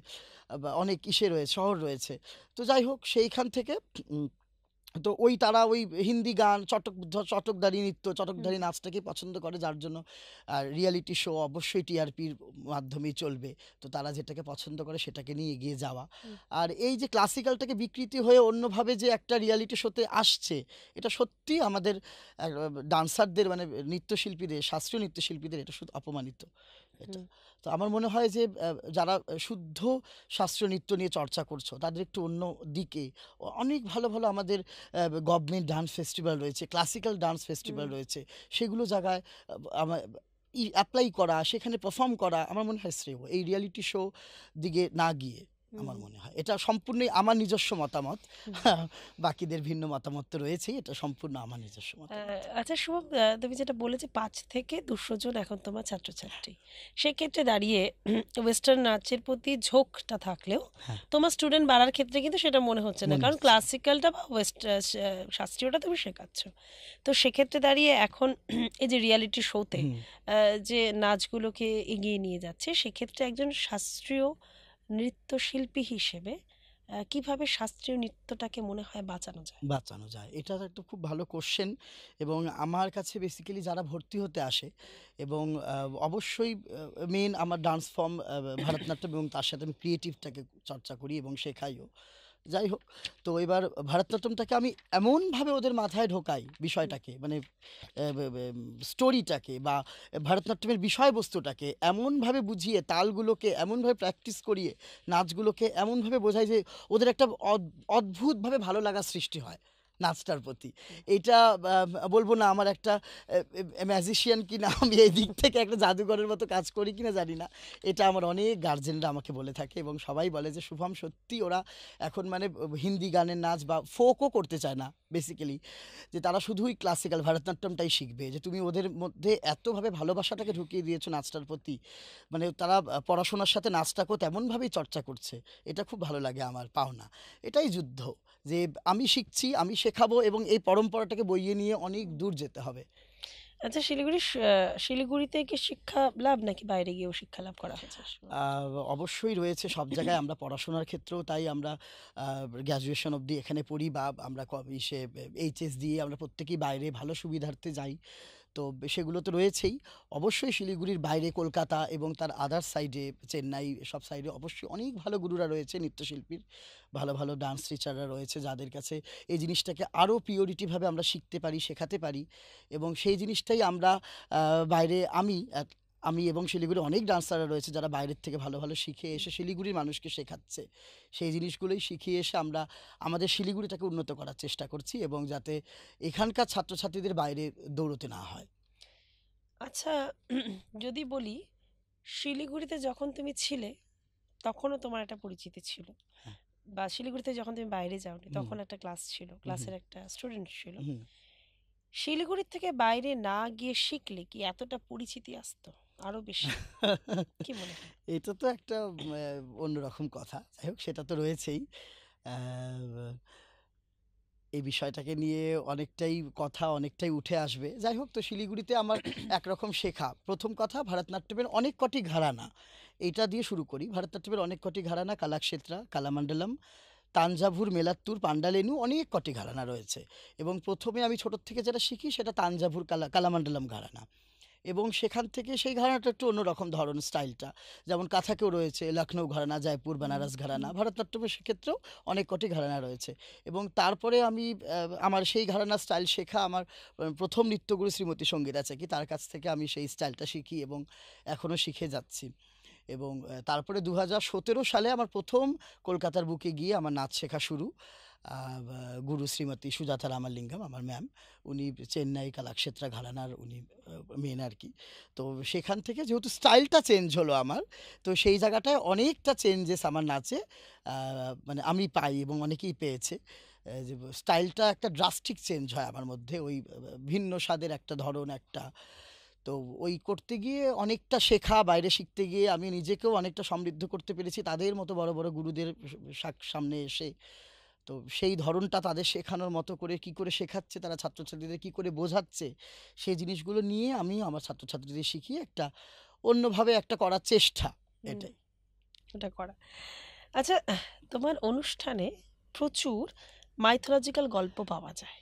বা অনেক রয়েছে, শহর রয়েছে। তো যাই হোক, সেইখান থেকে তো তারা ওই হিন্দি গান, চটকদারি নৃত্য, চটকদারি নাচটাকে পছন্দ করে, যার জন্য রিয়েলিটি শো অবশ্যই টিআরপির মাধ্যমেই চলবে। তো তারা যেটাকে পছন্দ করে সেটাকে নিয়ে এগিয়ে যাওয়া। আর এই যে ক্লাসিক্যালটাকে বিকৃতি হয়ে অন্যভাবে যে একটা রিয়েলিটি শোতে আসছে, এটা সত্যি আমাদের ডান্সারদের, মানে নৃত্যশিল্পীদের, শাস্ত্রীয় নৃত্যশিল্পীদের এটা শুধু অপমানিত এটা। তো আমার মনে হয় যে যারা শুদ্ধ শাস্ত্রীয় নৃত্য নিয়ে চর্চা করছো তাদের একটু অন্য দিকে, অনেক ভালো ভালো আমাদের গভর্নমেন্ট ডান্স ফেস্টিভ্যাল রয়েছে, ক্লাসিক্যাল ডান্স ফেস্টিভ্যাল রয়েছে, সেগুলো জায়গায় আমার অ্যাপ্লাই করা, সেখানে পারফর্ম করা আমার মনে হয় শ্রেয়, এই রিয়েলিটি শো দিকে না গিয়ে। আমার মনে হয় এটা সম্পূর্ণই আমার নিজস্ব মতামত। বাকিদের ভিন্ন মতামত তো রয়েছেই, এটা সম্পূর্ণ আমার নিজস্ব মতামত। আচ্ছা শুভম, তুমি যেটা বলে যে ৫ থেকে ২০০ জন এখন তোমার ছাত্রছাত্রী, সেক্ষেত্রে দাঁড়িয়ে ওয়েস্টার্ন নাচের প্রতি ঝোঁকটা থাকলেও হ্যাঁ, তোমার স্টুডেন্ট বাড়ার ক্ষেত্রে কিন্তু সেটা মনে হচ্ছে না, মনে কারণ হচ্ছে। ক্লাসিক্যালটা বা শাস্ত্রীয়টা তুমি শেখাচ্ছ। তো সেক্ষেত্রে দাঁড়িয়ে এখন এই যে রিয়ালিটি শোতে হুম। যে নাচগুলোকে এগিয়ে নিয়ে যাচ্ছে, সেক্ষেত্রে একজন শাস্ত্রীয় নৃত্যশিল্পী হিসেবে কিভাবে শাস্ত্রীয় নৃত্যটাকে মনে হয় বাঁচানো যায়? বাঁচানো যায়, এটা একটা খুব ভালো কোশ্চেন। এবং আমার কাছে বেসিক্যালি যারা ভর্তি হতে আসে, এবং অবশ্যই মেন আমার ডান্স ফর্ম ভারতনাট্যম, এবং তার সাথে আমি ক্রিয়েটিভটাকে চর্চা করি এবং শেখাইও। যাই হোক, তো এবার ভারতনাট্যমটাকে আমি এমনভাবে ওদের মাথায় ঢোকাই বিষয়টাকে, মানে স্টোরিটাকে বা ভারতনাট্যমের বিষয়বস্তুটাকে এমনভাবে বুঝিয়ে, তালগুলোকে এমনভাবে প্র্যাকটিস করিয়ে, নাচগুলোকে এমনভাবে বোঝাই যে ওদের একটা অদ্ভুতভাবে ভালো লাগা সৃষ্টি হয় নাচটার প্রতি। এটা বলবো না আমার একটা ম্যাজিশিয়ান কি না, আমি এই দিক থেকে একটা জাদুঘরের মতো কাজ করি কিনা জানি না, এটা আমার অনেক গার্জেনরা আমাকে বলে থাকে, এবং সবাই বলে যে শুভম সত্যি ওরা এখন মানে হিন্দি গানের নাচ বা ফোকও করতে চায় না বেসিক্যালি, যে তারা শুধুই ক্লাসিক্যাল ভারতনাট্যমটাই শিখবে। যে তুমি ওদের মধ্যে এতভাবে ভালোবাসাটাকে ঢুকিয়ে দিয়েছো নাচটার প্রতি, মানে তারা পড়াশোনার সাথে নাচটাকেও তেমনভাবেই চর্চা করছে। এটা খুব ভালো লাগে আমার পাওনা। এটাই যুদ্ধ, যে আমি শিখছি, আমি শেখাবো, এবং এই পরম্পরাটাকে বইয়ে নিয়ে অনেক দূর যেতে হবে। আচ্ছা, শিলিগুড়িতে কি শিক্ষা লাভ নাকি বাইরে গিয়েও শিক্ষা লাভ করা হয়েছে? অবশ্যই রয়েছে সব জায়গায়। আমরা পড়াশোনার ক্ষেত্রেও তাই আমরা গ্র্যাজুয়েশন অবধি এখানে পড়ি, বা আমরা এইচএস দিয়ে আমরা প্রত্যেকেই বাইরে ভালো সুবিধার্থে যাই। তো সেগুলো তো রয়েছেই। অবশ্যই শিলিগুড়ির বাইরে কলকাতা এবং তার আদার সাইডে, চেন্নাই, সব সাইডে অবশ্যই অনেক ভালো গুরুরা রয়েছে, নৃত্যশিল্পীর ভালো ভালো ডান্স টিচাররা রয়েছে, যাদের কাছে এই জিনিসটাকে আরও পিওরিটিভাবে আমরা শিখতে পারি, শেখাতে পারি। এবং সেই জিনিসটাই আমরা বাইরে, আমি এবং শিলিগুড়ি অনেক ডান্সাররা রয়েছে যারা বাইরের থেকে ভালো ভালো শিখে এসে শিলিগুড়ির মানুষকে শেখাচ্ছে। সেই জিনিসগুলোই শিখিয়ে এসে আমরা আমাদের শিলিগুড়িটাকে উন্নত করার চেষ্টা করছি, এবং যাতে এখানকার ছাত্রছাত্রীদের বাইরে দৌড়তে না হয়। আচ্ছা, যদি বলি শিলিগুড়িতে যখন তুমি ছিলে তখনও তোমার একটা পরিচিতি ছিল, হ্যাঁ। বা শিলিগুড়িতে যখন তুমি বাইরে যাওনি হুম। তখন একটা ক্লাস ছিল, হুম। ক্লাসের একটা স্টুডেন্ট ছিল। হুম। শিলিগুড়ির থেকে বাইরে না গিয়ে শিখলে কি এতটা পরিচিতি আসতো আরো বেশি? কি মনে হয়? এটা তো একটা অন্যরকম কথা। যাই হোক, সেটা তো রয়েছেই। আহ, এই বিষয়টাকে নিয়ে অনেকটাই কথা অনেকটাই উঠে আসবে। যাই হোক, তো শিলিগুড়িতে আমার একরকম শেখা। প্রথম কথা, ভারতনাট্যমের অনেক কটি ঘরানা, এইটা দিয়ে শুরু করি। ভারতনাট্যমের অনেক কটি ঘরানা, কালাক্ষেত্রা, কালামণ্ডলম, তাঞ্জাভুর, মেলাত্তুর, পান্ডালেনু, অনেক কটি ঘরানা রয়েছে। এবং প্রথমে আমি ছোটোর থেকে যেটা শিখি সেটা তাঞ্জাভুর কালামণ্ডলম ঘরানা, এবং সেখান থেকে সেই ঘরানাটা একটু অন্যরকম ধরন, স্টাইলটা। যেমন কাথাকেও রয়েছে লখনৌ ঘরানা, জয়পুর, বেনারস ঘরানা। ভারতনাট্যমের সেক্ষেত্রেও অনেক কটি ঘরানা রয়েছে। এবং তারপরে আমি আমার সেই ঘরানা স্টাইল শেখা আমার প্রথম নৃত্যগুরু শ্রীমতী সঙ্গীতা চাকি, তার কাছ থেকে আমি সেই স্টাইলটা শিখি এবং এখনও শিখে যাচ্ছি। এবং তারপরে 2017 সালে আমার প্রথম কলকাতার বুকে গিয়ে আমার নাচ শেখা শুরু। গুরু শ্রীমতী সুজাতা রামালিঙ্গম, আমার ম্যাম, উনি চেন্নাই কালাক্ষেত্রা ঘরানার উনি মেন আর কি। তো সেখান থেকে যেহেতু স্টাইলটা চেঞ্জ হলো আমার, তো সেই জায়গাটায় অনেকটা চেঞ্জেস আমার নাচে মানে আমি পাই এবং অনেকেই পেয়েছে। যে স্টাইলটা একটা ড্রাস্টিক চেঞ্জ হয় আমার মধ্যে, ওই ভিন্ন স্বাদের একটা ধরন একটা। তো ওই করতে গিয়ে অনেকটা শেখা, বাইরে শিখতে গিয়ে আমি নিজেকেও অনেকটা সমৃদ্ধ করতে পেরেছি তাদের মতো বড় বড় গুরুদের সামনে এসে। তো সেই ধরনটা তাদের শেখানোর মতো করে কি করে শেখাচ্ছে, তারা ছাত্রছাত্রীদের কি করে বোঝাচ্ছে, সেই জিনিসগুলো নিয়ে আমি আমার ছাত্রছাত্রীদের শিখিয়ে একটা অন্যভাবে একটা করার চেষ্টা, হুম, এটাই। এটা করা। আচ্ছা, তোমার অনুষ্ঠানে প্রচুর মাইথোলজিক্যাল গল্প পাওয়া যায়,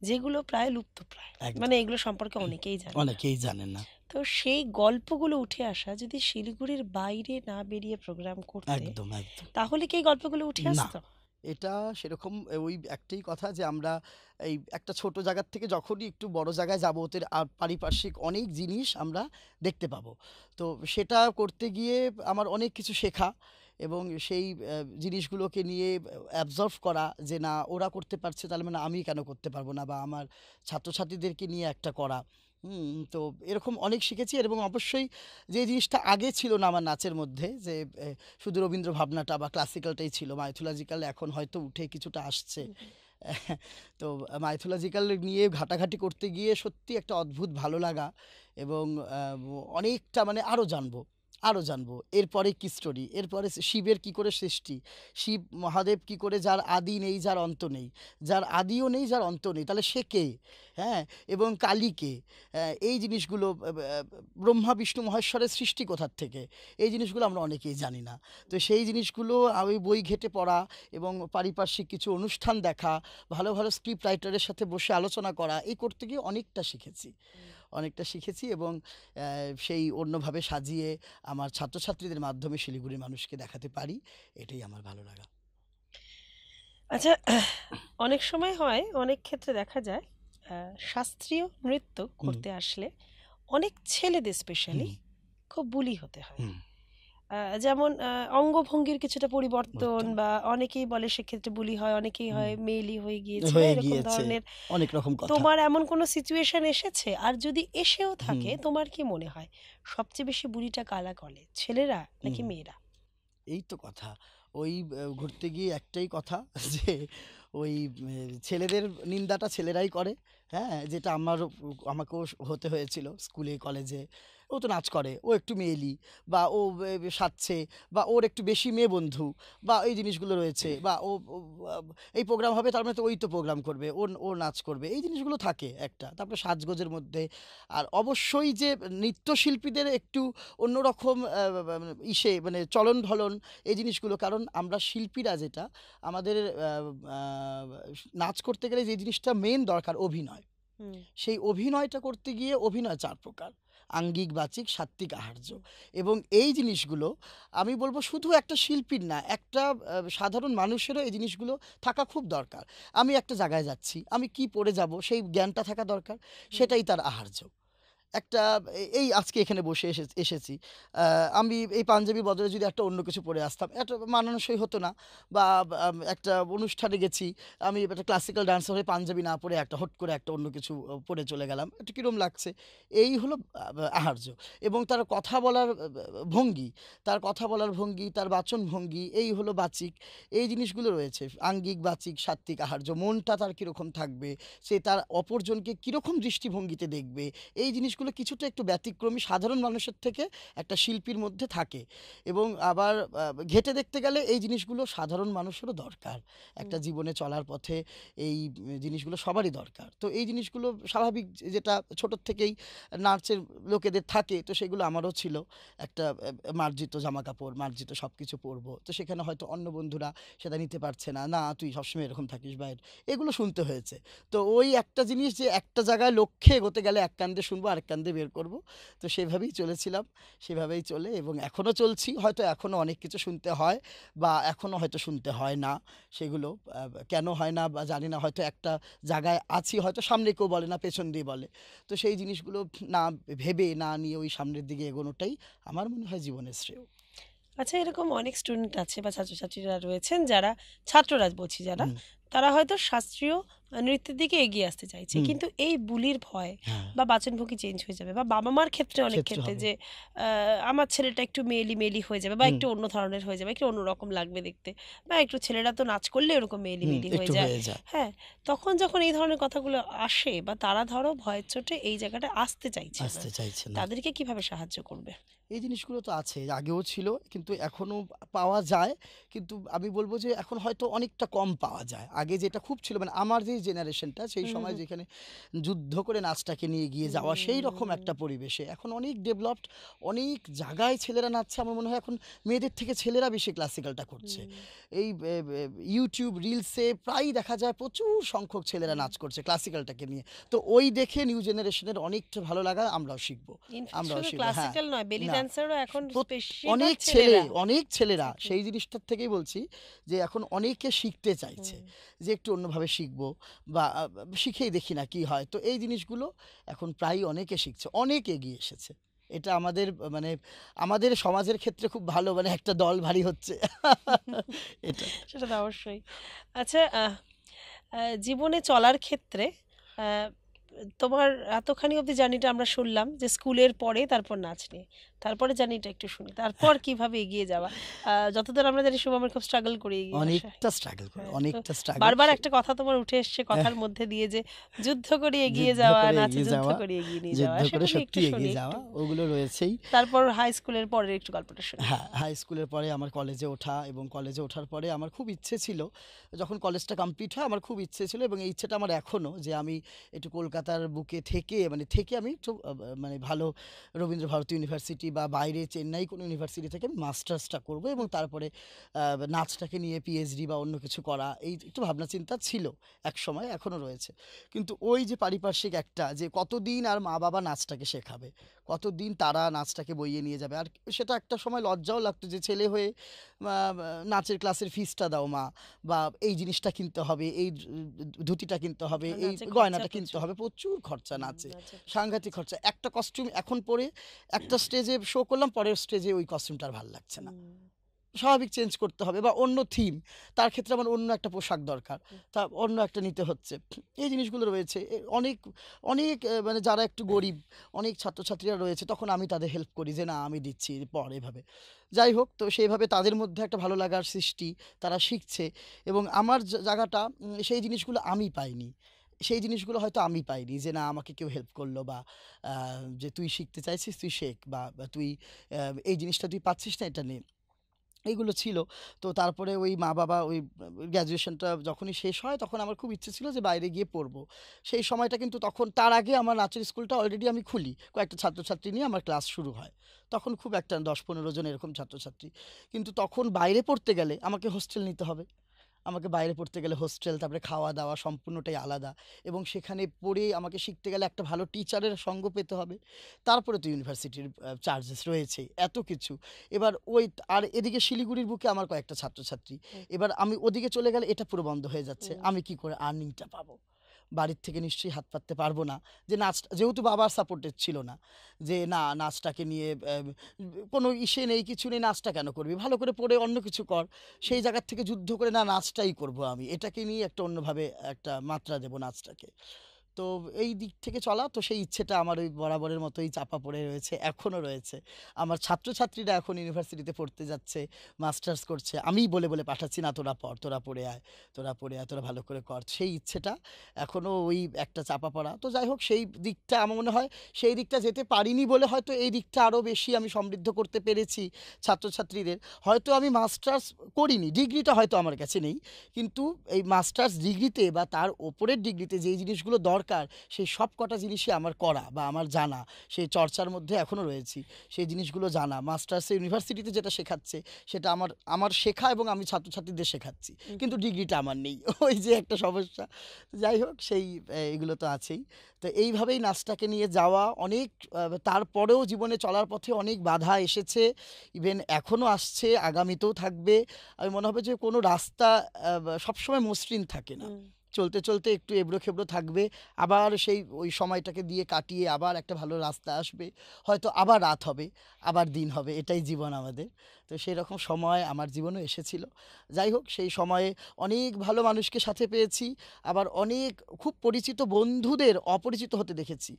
যেগুলো প্রায় লুপ্তপ্রায়, একদম। মানে এগুলো সম্পর্কে অনেকেই জানে না। অনেকেই জানেন না। তো সেই গল্পগুলো উঠে আসা, যদি শিলিগুড়ির বাইরে না বেরিয়ে প্রোগ্রাম করতে, একদম, একদম। তাহলে কি এই গল্পগুলো উঠে না, আসতো? এটা সেরকম ওই একটাই কথা যে আমরা এই একটা ছোট জায়গার থেকে যখনই একটু বড় জায়গায় যাবো, ওদের পারিপার্শ্বিক অনেক জিনিস আমরা দেখতে পাবো। তো সেটা করতে গিয়ে আমার অনেক কিছু শেখা, এবং সেই জিনিসগুলোকে নিয়ে অ্যাবজর্ভ করা যে না, ওরা করতে পারছে তাহলে মানে আমি কেন করতে পারবো না, বা আমার ছাত্রছাত্রীদেরকে নিয়ে একটা করা। তো এরকম অনেক শিখেছি। এবং অবশ্যই যে জিনিসটা আগে ছিল না আমার নাচের মধ্যে, যে শুধু রবীন্দ্র ভাবনাটা বা ক্লাসিক্যালটাই ছিল, মাইথোলজিক্যাল এখন হয়তো উঠে কিছুটা আসছে। তো মাইথোলজিক্যাল নিয়ে ঘাটাঘাটি করতে গিয়ে সত্যি একটা অদ্ভুত ভালো লাগা, এবং অনেকটা মানে আরও জানবো এরপরে কি স্টোরি, এরপরে শিবের কি করে সৃষ্টি, শিব মহাদেব কি করে, যার আদি নেই যার অন্ত নেই, যার আদিও নেই যার অন্ত নেই, তাহলে সে কে? হ্যাঁ, এবং কালীকে, এই জিনিসগুলো ব্রহ্মা বিষ্ণু মহেশ্বরের সৃষ্টি কোথার থেকে, এই জিনিসগুলো আমরা অনেকেই জানি না। তো সেই জিনিসগুলো আমি বই ঘেঁটে পড়া এবং পারিপার্শ্বিক কিছু অনুষ্ঠান দেখা, ভালো ভালো স্ক্রিপ্ট রাইটারের সাথে বসে আলোচনা করা, এই করতে গিয়ে অনেকটা শিখেছি এবং সেই অন্যভাবে সাজিয়ে আমার ছাত্রছাত্রীদের মাধ্যমে শিলিগুড়ির মানুষকে দেখাতে পারি, এটাই আমার ভালো লাগা। আচ্ছা, অনেক সময় হয়, অনেক ক্ষেত্রে দেখা যায় শাস্ত্রীয় নৃত্য হুম। করতে আসলে অনেক ছেলেদের স্পেশালি হুম। খুব বুলি হতে হয়। হুম। যেমন অঙ্গভঙ্গির কিছুটা পরিবর্তন, বর্তমান বা অনেকেই বলে সেক্ষেত্রে বুলি হয়, অনেকেই হয় হুম মেয়েলি হয়ে গিয়েছে, বা হয়ে এরকম গিয়েছে, ধরনের। অনেক রকম কথা। তোমার এমন কোনো সিচুয়েশন এসেছে? আর যদি এসেও হুম। থাকে, তোমার কি মনে হয় সবচেয়ে বেশি বুলিটা কারা করে, ছেলেরা নাকি হুম। মেয়েরা? এই তো কথা। ওই ঘুরতে গিয়ে একটাই কথা যে ওই ছেলেদের নিন্দাটা ছেলেরাই করে। হ্যাঁ? যেটা আমাকেও হতে হয়েছিল স্কুলে, কলেজে। ও তো নাচ করে, ও একটু মেয়েলি, বা ও সাজছে, বা ওর একটু বেশি মেয়ে বন্ধু, বা এই জিনিসগুলো রয়েছে, বা ও ও আ এই প্রোগ্রাম হবে তার মানে তো ওই তো প্রোগ্রাম করবে, ও নাচ করবে। এই জিনিসগুলো থাকে একটা। তারপরে সাজগোজের মধ্যে। আর অবশ্যই যে নৃত্যশিল্পীদের একটু অন্যরকম মানে চলন-ঢলন, এই জিনিসগুলো। কারণ আমরা শিল্পীরা যেটা, আমাদের নাচ করতে গেলে যে জিনিসটা মেইন দরকার, অভিনয়। হুম, সেই অভিনয়টা করতে গিয়ে অভিনয় ৪ প্রকার। আঙ্গিক, বাচিক, সাত্ত্বিক, আহার্য। হুম, এবং এই জিনিসগুলো আমি বলব শুধু একটা শিল্পীর না, একটা সাধারণ মানুষেরও এই জিনিসগুলো থাকা খুব দরকার। আমি একটা জায়গায় যাচ্ছি, আমি কি পড়ে যাব সেই জ্ঞানটা থাকা দরকার। হুম, সেটাই তার আহার্য। একটা এই আজকে এখানে বসে এসেছি। আমি এই পাঞ্জাবির বদলে যদি একটা অন্য কিছু পরে আসতাম, একটা মানানসই হতো না। বা একটা অনুষ্ঠানে গেছি, আমি একটা ক্লাসিক্যাল ডান্সার হয়ে পাঞ্জাবি না পরে একটা হট করে একটা অন্য কিছু পরে চলে গেলাম। একটু কিরম লাগছে? এই হলো আহার্য। এবং তার কথা বলার ভঙ্গি, তার বাচনভঙ্গি, এই হলো বাচিক। এই জিনিসগুলো রয়েছে। আঙ্গিক, বাচিক, সাত্ত্বিক, আহার্য। মনটা তার কীরকম থাকবে, সে তার অপরজনকে কীরকম দৃষ্টিভঙ্গিতে দেখবে, এই জিনিসগুলো কিছুটা একটু ব্যতিক্রমী সাধারণ মানুষের থেকে একটা শিল্পীর মধ্যে থাকে। এবং আবার ঘেঁটে দেখতে গেলে এই জিনিসগুলো সাধারণ মানুষেরও দরকার। একটা জীবনে চলার পথে এই জিনিসগুলো সবারই দরকার। তো এই জিনিসগুলো স্বাভাবিক, যেটা ছোটোর থেকেই নাচের লোকেদের থাকে, তো সেগুলো আমারও ছিল। একটা মার্জিত জামাকাপড়, মার্জিত সব কিছু পরবো, তো সেখানে হয়তো অন্য বন্ধুরা সেটা নিতে পারছে না, না তুই সবসময় এরকম থাকিস বাইরে, এগুলো শুনতে হয়েছে। তো ওই একটা জিনিস, যে একটা জায়গায় লক্ষ্যে এগোতে গেলে এক কান্দে শুনবো আরেক কান্দে বের করব, তো সেভাবেই চলেছিলাম, সেভাবেই চলে এবং এখনও চলছি। হয়তো এখনও অনেক কিছু শুনতে হয় বা এখনও হয়তো শুনতে হয় না, সেগুলো কেন হয় না বা জানি না। হয়তো একটা জায়গায় আছি, হয়তো সামনে কেউ বলে না, পেছন দিয়ে বলে। তো সেই জিনিসগুলো না ভেবে না নিয়ে ওই সামনের দিকে এগোনোটাই আমার মনে হয় জীবনের শ্রেয়। আচ্ছা, এরকম অনেক স্টুডেন্ট আছে বা ছাত্রছাত্রীরা রয়েছেন যারা, ছাত্ররা বলছি যারা, হুম, তারা হয়তো শাস্ত্রীয় নৃত্যের দিকে এগিয়ে আসতে চাইছে, হুম, কিন্তু এই বুলির ভয় হ্যাঁ, বা বাচনভঙ্গি চেঞ্জ হয়ে যাবে, বা বাবা মার ক্ষেত্রে অনেক ক্ষেত্রে ক্ষেত্রে হবে। যে আমার ছেলেটা একটু মেয়েলি মেয়েলি হয়ে যাবে বা হুম, একটু অন্য ধরনের হয়ে যাবে, একটু অন্যরকম লাগবে দেখতে, বা একটু ছেলেরা তো নাচ করলে ওরকম মেয়েলি হুম, মেয়েলি হয়ে একটু যায়। হয়ে যায়। হ্যাঁ, তখন যখন এই ধরনের কথাগুলো আসে বা তারা ধরো ভয়ের চোটে এই জায়গাটা আসতে চাইছে না, আসতে চাইছে না। তাদেরকে কিভাবে সাহায্য করবে? এই জিনিসগুলো তো আছে, আগেও ছিল, কিন্তু এখনও পাওয়া যায়। কিন্তু আমি বলব যে এখন হয়তো অনেকটা কম পাওয়া যায়। আগে যেটা খুব ছিল, মানে আমার যে জেনারেশনটা, সেই হুম সময় হুম যেখানে যুদ্ধ করে নাচটাকে নিয়ে গিয়ে যাওয়া, সেই রকম হুম একটা পরিবেশে এখন অনেক ডেভেলপড, অনেক জায়গায় ছেলেরা নাচছে। আমার মনে হয় এখন মেয়েদের থেকে ছেলেরা বেশি ক্লাসিক্যালটা করছে। হুম এই ইউটিউব রিলসে প্রায়ই দেখা যায় প্রচুর সংখ্যক ছেলেরা হুম। নাচ করছে ক্লাসিক্যালটাকে নিয়ে। তো ওই দেখে নিউ জেনারেশনের অনেকটা ভালো লাগা, আমরাও শিখবো, ইনফ্যাক্ট আমরাও শুধু শিখবো। হ্যাঁ, ক্লাসিক্যাল নয়, বেলি না, ডান্সারও এখন প্রত- বেশিরভাগ অনেক ছেলে, ছেলেরা। অনেক ছেলেরা এক্স্যাক্টলি। সেই জিনিসটার থেকেই বলছি, যে এখন অনেকে শিখতে চাইছে, হুম। যে একটু অন্যভাবে শিখবো বা শিখেই দেখি না কি হয়। তো এই জিনিসগুলো এখন প্রায় অনেকে শিখছে, অনেক এগিয়ে এসেছে। এটা আমাদের মানে আমাদের সমাজের ক্ষেত্রে খুব ভালো, মানে একটা দল ভারী হচ্ছে। এটা সেটা তো অবশ্যই। আচ্ছা, জীবনে চলার ক্ষেত্রে আহ, তোমার এতখানি অবধি জার্নিটা আমরা শুনলাম যে স্কুলের পরে তারপর নাচ নিয়ে, তারপরে জার্নিটা একটু শুনি, তারপর কিভাবে এগিয়ে যাওয়া। যতদূর আমরা জানি শুভমের খুব স্ট্রাগল করে এগিয়ে আসা। অনেকটা স্ট্রাগল করে, হ্যাঁ, তো অনেকটা স্ট্রাগল। বারবার একটা কথা তোমার উঠে এসছে কথার মধ্যে দিয়ে, যে যুদ্ধ করে এগিয়ে যুদ্ধ যাওয়া, করে নাচে এগিয়ে যুদ্ধ যাওয়া, করে এগিয়ে নিয়ে যাওয়া, যুদ্ধ করে সেটা নিয়ে একটু সত্যি শুনি এগিয়ে একটু। যাওয়া, ওগুলো রয়েছেই। তারপর হাই স্কুলের পরের একটু গল্পটা শুনি। হ্যাঁ, হাই স্কুলের পরে আমার কলেজে ওঠা, এবং কলেজে ওঠার পরে আমার খুব ইচ্ছে ছিল, যখন কলেজটা কমপ্লিট হয় আমার খুব ইচ্ছে ছিল, এবং এই ইচ্ছেটা আমার এখনও, যে আমি একটু কলকাতার বুকে থেকে আমি একটু মানে ভালো রবীন্দ্র ভারতী ইউনিভার্সিটি বা বাইরে চেন্নাই কোনো ইউনিভার্সিটি থেকে আমি মাস্টার্সটা করব, এবং তারপরে নাচটাকে নিয়ে পিএইচডি বা অন্য কিছু করা, এই একটু ভাবনা চিন্তা ছিল এক সময়, এখনও রয়েছে। কিন্তু ওই যে পারিপার্শ্বিক একটা, যে কতদিন আর মা বাবা নাচটাকে শেখাবে, কতদিন তারা নাচটাকে বইয়ে নিয়ে যাবে। আর সেটা একটা সময় লজ্জাও লাগতো, যে ছেলে হয়ে নাচের ক্লাসের ফিসটা দাও মা, বা এই জিনিসটা কিনতে হবে, এই ধুতিটা কিনতে হবে, এই নাচে খরচা গয়নাটা কিনতে প্রচুর। হবে, প্রচুর খরচা হুম, নাচে, নাচে প্রচুর সাংঘাতিক খরচা। খরচা। একটা কস্টিউম এখন পরে একটা স্টেজে শো করলাম, পরের স্টেজে ওই কস্টিউমটা আর ভালো লাগছে না, হুম স্বাভাবিক চেঞ্জ করতে হবে, বা অন্য থিম, তার ক্ষেত্রে আমার অন্য একটা পোশাক দরকার, হুম তা অন্য একটা নিতে হচ্ছে। এই জিনিসগুলো রয়েছে। অনেক অনেক মানে যারা একটু গরিব, অনেক ছাত্রছাত্রীরা রয়েছে, তখন আমি তাদের হেল্প করি, যে না আমি দিচ্ছি পর এভাবে। যাই হোক, তো সেইভাবে তাদের মধ্যে একটা ভালো লাগার সৃষ্টি, তারা শিখছে। এবং আমার জায়গাটা, সেই জিনিসগুলো আমি পাইনি, সেই জিনিসগুলো হয়তো আমি পাইনি, যে না আমাকে কেউ হেল্প করলো, বা যে তুই শিখতে চাইছিস তুই শেখ, বা তুই এই জিনিসটা তুই পাচ্ছিস না, এটা নে, এইগুলো ছিল। তো তারপরে ওই মা-বাবা ওই গ্র্যাজুয়েশনটা যখনই শেষ হয়, তখন আমার খুব ইচ্ছে ছিল যে বাইরে গিয়ে পড়বো। সেই সময়টা কিন্তু, তখন তার আগে আমার নাচের স্কুলটা অলরেডি আমি খুলি। কয়েকটা ছাত্রছাত্রী নিয়ে আমার ক্লাস শুরু হয়। তখন খুব একটা ১০-১৫ জন এরকম ছাত্রছাত্রী। কিন্তু তখন বাইরে পড়তে গেলে আমাকে হোস্টেল নিতে হবে। আমাকে বাইরে পড়তে গেলে হোস্টেল, তারপরে খাওয়া-দাওয়া সম্পূর্ণটাই আলাদা, এবং সেখানে পড়ে আমাকে শিখতে গেলে একটা ভালো টিচারের সঙ্গ পেতে হবে। তারপরে তো ইউনিভার্সিটির চার্জেস রয়েছেই, এত কিছু। এবার ওই আর এদিকে শিলিগুড়ির বুকে আমার কয়েকটা ছাত্রছাত্রী। হুম এবার আমি ওদিকে চলে গেলে এটা পুরো বন্ধ হয়ে যাচ্ছে। হুম আমি কি করে আর্নিংটা পাবো? বাড়ির থেকে নিশ্চয়ই হাত পাততে পারবো না, যে নাচটা যেহেতু বাবার সাপোর্টেড ছিল না, যে না নাচটাকে নিয়ে কোনো ইসে নেই, কিছু নেই, নাচটা কেন করবি, ভালো করে পড়ে অন্য কিছু কর। সেই জায়গার থেকে যুদ্ধ করে না নাচটাই করব আমি, এটাকে নিয়ে একটা অন্যভাবে একটা মাত্রা দেবো নাচটাকে। তো এই দিক থেকে চলা, তো সেই ইচ্ছেটা আমার ওই বরাবরের মতোই চাপা পড়ে রয়েছে, এখনও রয়েছে। আমার ছাত্রছাত্রীরা এখন ইউনিভার্সিটিতে পড়তে যাচ্ছে, মাস্টার্স করছে, আমিই বলে বলে পাঠাচ্ছি, না তোরা পড়, তোরা পড়ে আয়, তোরা পড়ে আয়, তোরা ভালো করে কর। সেই ইচ্ছেটা এখনও ওই একটা চাপা পড়া। তো যাই হোক, সেই দিকটা আমার মনে হয় সেই দিকটা যেতে পারিনি বলে হয়তো এই দিকটা আরও বেশি আমি সমৃদ্ধ করতে পেরেছি ছাত্রছাত্রীদের। হয়তো আমি মাস্টার্স করিনি, ডিগ্রিটা হয়তো আমার কাছে নেই, কিন্তু এই মাস্টার্স ডিগ্রিতে বা তার ওপরের ডিগ্রিতে যেই জিনিসগুলো দরকার সেই সব কটা জিনিসই আমার করা বা আমার জানা, সেই চর্চার মধ্যে এখনও রয়েছি, সেই জিনিসগুলো জানা। মাস্টার্সে ইউনিভার্সিটিতে যেটা শেখাচ্ছে সেটা আমার আমার শেখা এবং আমি ছাত্রছাত্রীদের শেখাচ্ছি, কিন্তু ডিগ্রিটা আমার নেই, ওই যে একটা সমস্যা। যাই হোক, সেই এগুলো তো আছেই। তো এইভাবেই নাচটাকে নিয়ে যাওয়া অনেক, তারপরেও জীবনে চলার পথে অনেক বাধা এসেছে, ইভেন এখনও আসছে, আগামীতেও থাকবে। আমি মনে হবে যে কোনো রাস্তা সবসময় মসৃণ থাকে না, চলতে চলতে একটু এবড়ো খেবড়ো থাকবে, আবার সেই ওই সময়টাকে দিয়ে কাটিয়ে আবার একটা ভালো রাস্তা আসবে, হয়তো আবার রাত হবে, আবার দিন হবে, এটাই জীবন আমাদের। তো সেই রকম সময় আমার জীবনেও এসেছিল। যাই হোক, সেই সময়ে অনেক ভালো মানুষকে সাথে পেয়েছি, আবার অনেক খুব পরিচিত বন্ধুদের অপরিচিত হতে দেখেছি।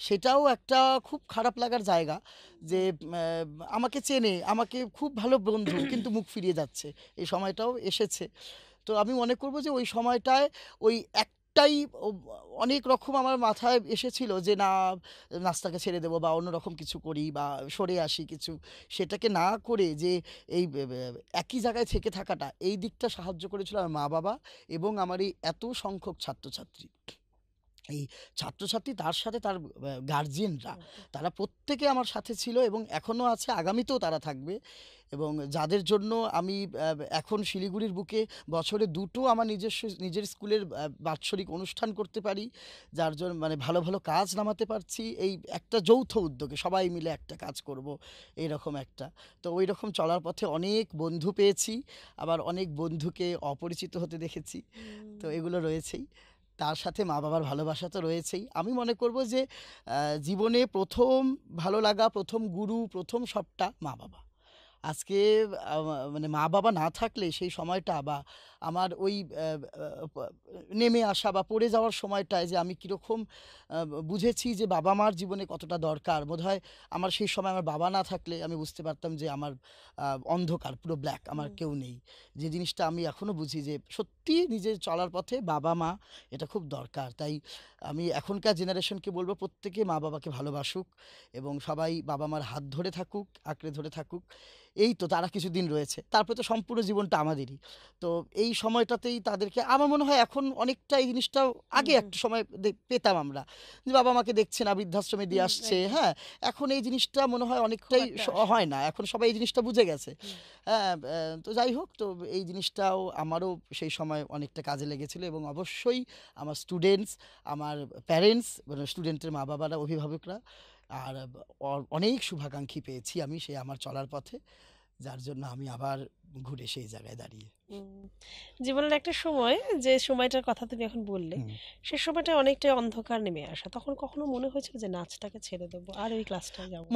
সেটাও একটা খুব খারাপ লাগার জায়গা, যে আমাকে চেনে, আমাকে খুব ভালো বন্ধু, কিন্তু মুখ ফিরিয়ে যাচ্ছে, এই সময়টাও এসেছে। তো আমি মনে করব যে ওই সময়টায় ওই একটাই অনেক রকম আমার মাথায় এসেছিল যে না, নাচটাকে ছেড়ে দেবো বা অন্যরকম কিছু করি বা সরে আসি কিছু, সেটাকে না করে যে এই একই জায়গায় থেকে থাকাটা, এই দিকটা সাহায্য করেছিল আমার মা বাবা এবং আমার এই এত সংখ্যক ছাত্রছাত্রী। এই ছাত্রছাত্রী, তার সাথে তার গার্জিয়ানরা, তারা প্রত্যেকে আমার সাথে ছিল এবং এখনও আছে, আগামীতেও তারা থাকবে। এবং যাদের জন্য আমি এখন শিলিগুড়ির বুকে বছরে দুটো আমার নিজের স্কুলের বাৎসরিক অনুষ্ঠান করতে পারি, যার জন্য মানে ভালো ভালো কাজ নামাতে পারছি, এই একটা যৌথ উদ্যোগে সবাই মিলে একটা কাজ করব, এইরকম একটা। তো ওই রকম চলার পথে অনেক বন্ধু পেয়েছি, আবার অনেক বন্ধুকে অপরিচিত হতে দেখেছি। তো এগুলো রয়েছেই, তার সাথে মা বাবার ভালোবাসা তো রয়েছেই। আমি মনে করব যে জীবনে প্রথম ভালো লাগা, প্রথম গুরু, প্রথম সবটা মা বাবা। আজকে মানে মা বাবা না থাকলে সেই সময়টা বা আমার ওই নেমে আসা বা পড়ে যাওয়ার সময়টায় যে আমি কীরকম বুঝেছি যে বাবা মার জীবনে কতটা দরকার, বোধহয় আমার সেই সময় আমার বাবা না থাকলে আমি বুঝতে পারতাম যে আমার অন্ধকার, পুরো ব্ল্যাক, আমার কেউ নেই। যে জিনিসটা আমি এখনও বুঝি যে সত্যি নিজের চলার পথে বাবা মা এটা খুব দরকার। তাই আমি এখনকার জেনারেশনকে বলবো, প্রত্যেকে মা বাবাকে ভালোবাসুক এবং সবাই বাবা মার হাত ধরে থাকুক, আঁকড়ে ধরে থাকুক। এই তো তারা কিছুদিন রয়েছে, তারপরে তো সম্পূর্ণ জীবনটা আমাদেরই। তো এই সময়টাতেই তাদেরকে আমার মনে হয় এখন অনেকটা এই জিনিসটা, আগে একটা সময় পেতাম আমরা যে বাবা মাকে দেখছে না, বৃদ্ধাশ্রমে দিয়ে আসছে, হ্যাঁ, এখন এই জিনিসটা মনে হয় অনেকটাই হয় না, এখন সবাই এই জিনিসটা বুঝে গেছে। হ্যাঁ, তো যাই হোক, তো এই জিনিসটাও আমারও সেই সময় অনেকটা কাজে লেগেছিল এবং অবশ্যই আমার স্টুডেন্টস, আমার প্যারেন্টস, মানে স্টুডেন্টের মা বাবারা, অভিভাবকরা, আর অনেক শুভাকাঙ্ক্ষী পেয়েছি আমি সেই আমার চলার পথে, যার জন্য আমি আবার ঘুরে সেই জায়গায় দাঁড়িয়ে। জীবনের একটা সময়, যে সময়টার কথা তুমি এখন বললে, সে সময়টা অনেকটাই অন্ধকার নেমে আসা, তখন কখনো মনে হয়েছিল যে নাচটাকে ছেড়ে দেবো আর ওই ক্লাসটায় যাবো?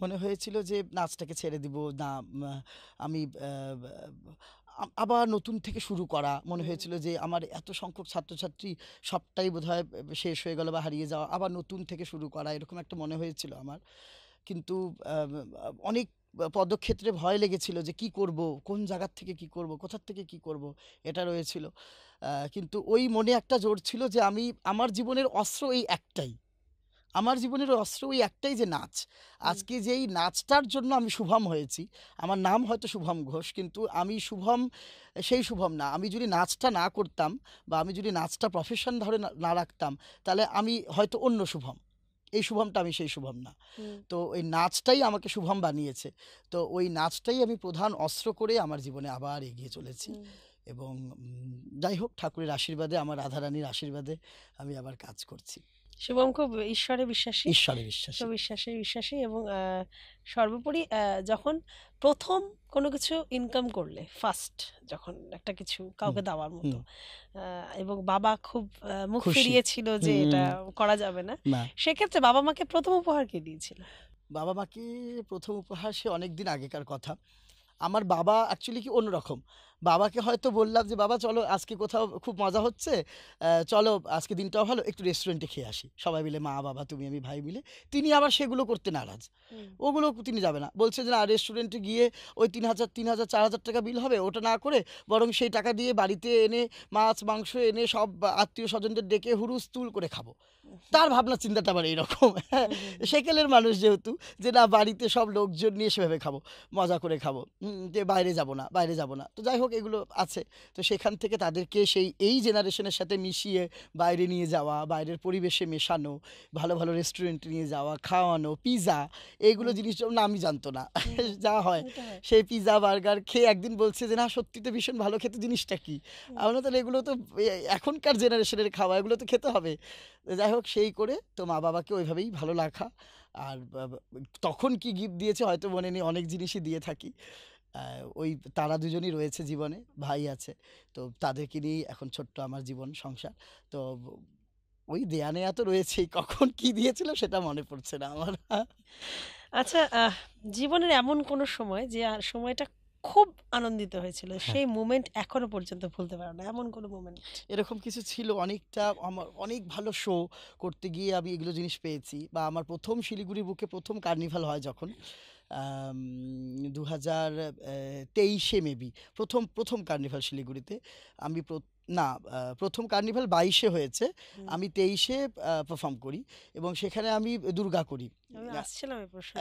মনে হয়েছিল যে নাচটাকে ছেড়ে দিব না, আমি আবার নতুন থেকে শুরু করা। মনে হয়েছিল যে আমার এত সংখ্যক ছাত্রছাত্রী সবটাই বোধহয় শেষ হয়ে গেল বা হারিয়ে যাওয়া, আবার নতুন থেকে শুরু করা, এরকম একটা মনে হয়েছিল আমার। কিন্তু অনেক পদক্ষেত্রে ভয় লেগেছিল যে কি করব, কোন জায়গার থেকে কি করব, কোথার থেকে কি করব, এটা রয়েছিল। কিন্তু ওই মনে একটা জোর ছিল যে আমার জীবনের অস্ত্র এই একটাই, আমার জীবনের অস্ত্র ওই একটাই, যে নাচ। আজকে যেই নাচটার জন্য আমি শুভম হয়েছি, আমার নাম হয়তো শুভম ঘোষ, কিন্তু আমি শুভম সেই শুভম না। আমি যদি নাচটা না করতাম বা আমি যদি নাচটা প্রফেশন ধরে না রাখতাম, তাহলে আমি হয়তো অন্য শুভম, এই শুভমটা আমি সেই শুভম না। তো ওই নাচটাই আমাকে শুভম বানিয়েছে। তো ওই নাচটাই আমি প্রধান অস্ত্র করে আমার জীবনে আবার এগিয়ে চলেছি। এবং যাই হোক, ঠাকুরের আশীর্বাদে, আমার রাধারানীর আশীর্বাদে আমি আবার কাজ করছি। শুভম খুব ঈশ্বরে বিশ্বাসী, ঈশ্বরে বিশ্বাসী। বিশ্বাসী এবং সর্বোপরি যখন প্রথম কোনো কিছু ইনকাম করলে, ফার্স্ট যখন একটা কিছু কাউকে দেওয়ার মতো, এবং বাবা খুব মুখ খুশি। ফিরিয়েছিল যে এটা করা যাবে না, না, সেক্ষেত্রে বাবা মাকে প্রথম উপহার কে দিয়েছিল? বাবা মাকে প্রথম উপহার সে অনেক দিন আগেকার কথা। আমার বাবা অ্যাকচুয়ালি কি অন্যরকম। বাবাকে হয়তো বললাম যে, "বাবা চলো আজকে কোথাও খুব মজা হচ্ছে, চলো আজকে দিনটাও ভালো, একটু রেস্টুরেন্টে খেয়ে আসি।" সবাই মিলে মা, বাবা, তুমি, আমি, ভাই মিলে। তিনি আবার সেগুলো করতে নারাজ। ওগুলো তিনি যাবে না। বলছে যে, "না রেস্টুরেন্টে গিয়ে ওই ৩,০০০, ৪,০০০ টাকা বিল হবে, ওটা না করে বরং সেই টাকা দিয়ে বাড়িতে এনে মাছ, মাংস এনে সব আত্মীয়-স্বজনদের ডেকে হুড়োস্থুল করে খাবো।" তার ভাবনা চিন্তাটা আবার এইরকম। হ্যাঁ, সেকেলের মানুষ যেহেতু, যে না বাড়িতে সব লোকজন নিয়ে সেভাবে খাবো, মজা করে খাবো, যে বাইরে যাব না, বাইরে যাব না। তো যাই হোক এগুলো আছে। তো সেখান থেকে তাদেরকে এই জেনারেশনের সাথে মিশিয়ে বাইরে নিয়ে যাওয়া, বাইরের পরিবেশে মেশানো, ভালো ভালো রেস্টুরেন্টে নিয়ে যাওয়া, খাওয়ানো, পিৎজা, এইগুলো জিনিস যেমন আমি জানতো না যা হয়। সেই পিৎজা বার্গার খেয়ে একদিন বলছে যে, না সত্যি তো ভীষণ ভালো, খেতে জিনিসটা কি? আমরা তাহলে এগুলো তো এখনকার জেনারেশনের খাওয়া, এগুলো তো খেতে হবে। তো যাই হোক সেই করে তো মা বাবাকে ওইভাবেই ভালো রাখা। আর তখন কি গিফট দিয়েছে হয়তো মনে নেই, অনেক জিনিসই দিয়ে থাকি। ওই তারা দুজনই রয়েছে জীবনে, ভাই আছে। তো তাদেরকে নিয়েই এখন ছোট্ট আমার জীবন সংসার। তো ওই দেয়া নেয়া তো রয়েছেই, কখন কি দিয়েছিল সেটা মনে পড়ছে না আমার। আচ্ছা, জীবনের এমন কোনো সময় যে সময়টা খুব আনন্দিত হয়েছিল, হ্যাঁ, সেই মোমেন্ট এখনো পর্যন্ত ভুলতে পারো না, এমন কোনো মোমেন্ট? এরকম কিছু ছিল। অনেকটা আমার অনেক ভালো শো করতে গিয়ে আমি এগুলো জিনিস পেয়েছি। বা আমার প্রথম শিলিগুড়ির বুকে প্রথম কার্নিভাল হয় যখন, ২০২৩-এ মেবি প্রথম কার্নিভাল শিলিগুড়িতে। আমি না, প্রথম কার্নিভাল ২২-এ হয়েছে, আমি ২৩-এ পারফর্ম করি এবং সেখানে আমি দুর্গা করি। আমি আসছিলাম এই প্রশ্ন।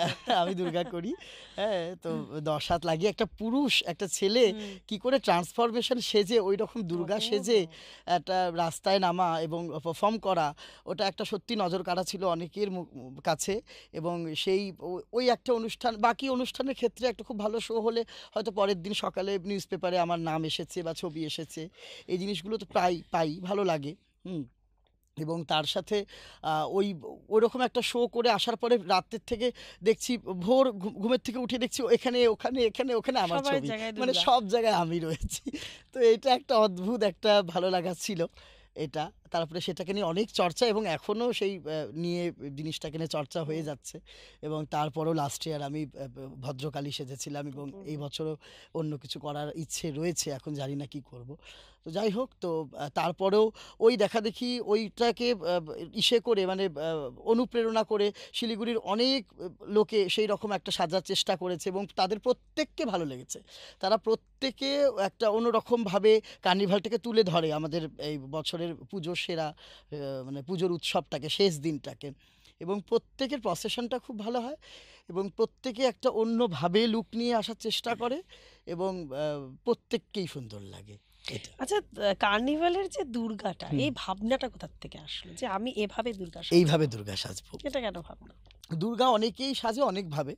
আমি দুর্গা করি। হ্যাঁ, তো ১০ হাত লাগিয়ে একটা পুরুষ, একটা ছেলে কি করে ট্রান্সফরমেশন সেজে ওই রকম দুর্গা সেজে একটা রাস্তায় নামা এবং পারফর্ম করা, ওটা একটা সত্যি নজর কাড়া ছিল অনেকের কাছে। এবং সেই ওই একটা অনুষ্ঠান, বাকি অনুষ্ঠানের ক্ষেত্রে একটা খুব ভালো শো হলে হয়তো পরের দিন সকালে নিউজ পেপারে আমার নাম এসেছে বা ছবি এসেছে। এই জিনিসগুলো তো প্রায় পাই, ভালো লাগে। এবং তার সাথে ওইরকম একটা শো করে আসার পরে রাতের থেকে দেখছি, ভোর ঘুমের থেকে উঠে দেখছি এখানে ওখানে এখানে ওখানে আমার সবাই ছবি, জায়গায় মানে দুর্গা। সব জায়গায় আমি রয়েছি। তো এটা একটা অদ্ভুত একটা ভালো লাগা ছিল এটা। তারপরে সেটাকে নিয়ে অনেক চর্চা এবং এখনও সেই নিয়ে জিনিসটাকে নিয়ে চর্চা হয়ে যাচ্ছে। এবং তারপরও লাস্ট ইয়ার আমি ভদ্রকালী সেজেছিলাম এবং এই বছরও অন্য কিছু করার ইচ্ছে রয়েছে, এখন জানি না কি করব। তো যাই হোক, তো তারপরেও ওই দেখাদেখি ওইটাকে ইসে করে, মানে অনুপ্রেরণা করে শিলিগুড়ির অনেক লোকে সেই রকম একটা সাজার চেষ্টা করেছে এবং তাদের প্রত্যেককে ভালো লেগেছে। তারা প্রত্যেকে একটা অন্যরকমভাবে কার্নিভালটাকে তুলে ধরে আমাদের এই বছরের পুজোর সেরা, মানে পুজোর উৎসবটাকে, শেষ দিনটাকে। এবং প্রত্যেকের প্রসেশনটা খুব ভালো হয় এবং প্রত্যেকে একটা অন্যভাবে লুক নিয়ে আসার চেষ্টা করে এবং প্রত্যেককেই সুন্দর লাগে এটা। আচ্ছা, কার্নিভালের যে দুর্গাটা, এই ভাবনাটা কোথা থেকে আসলো যে আমি এভাবে দুর্গা সাজবো? এইভাবে দুর্গা সাজবো। এটা কেন ভাবনা? দুর্গা অনেকেই সাজে অনেকভাবে,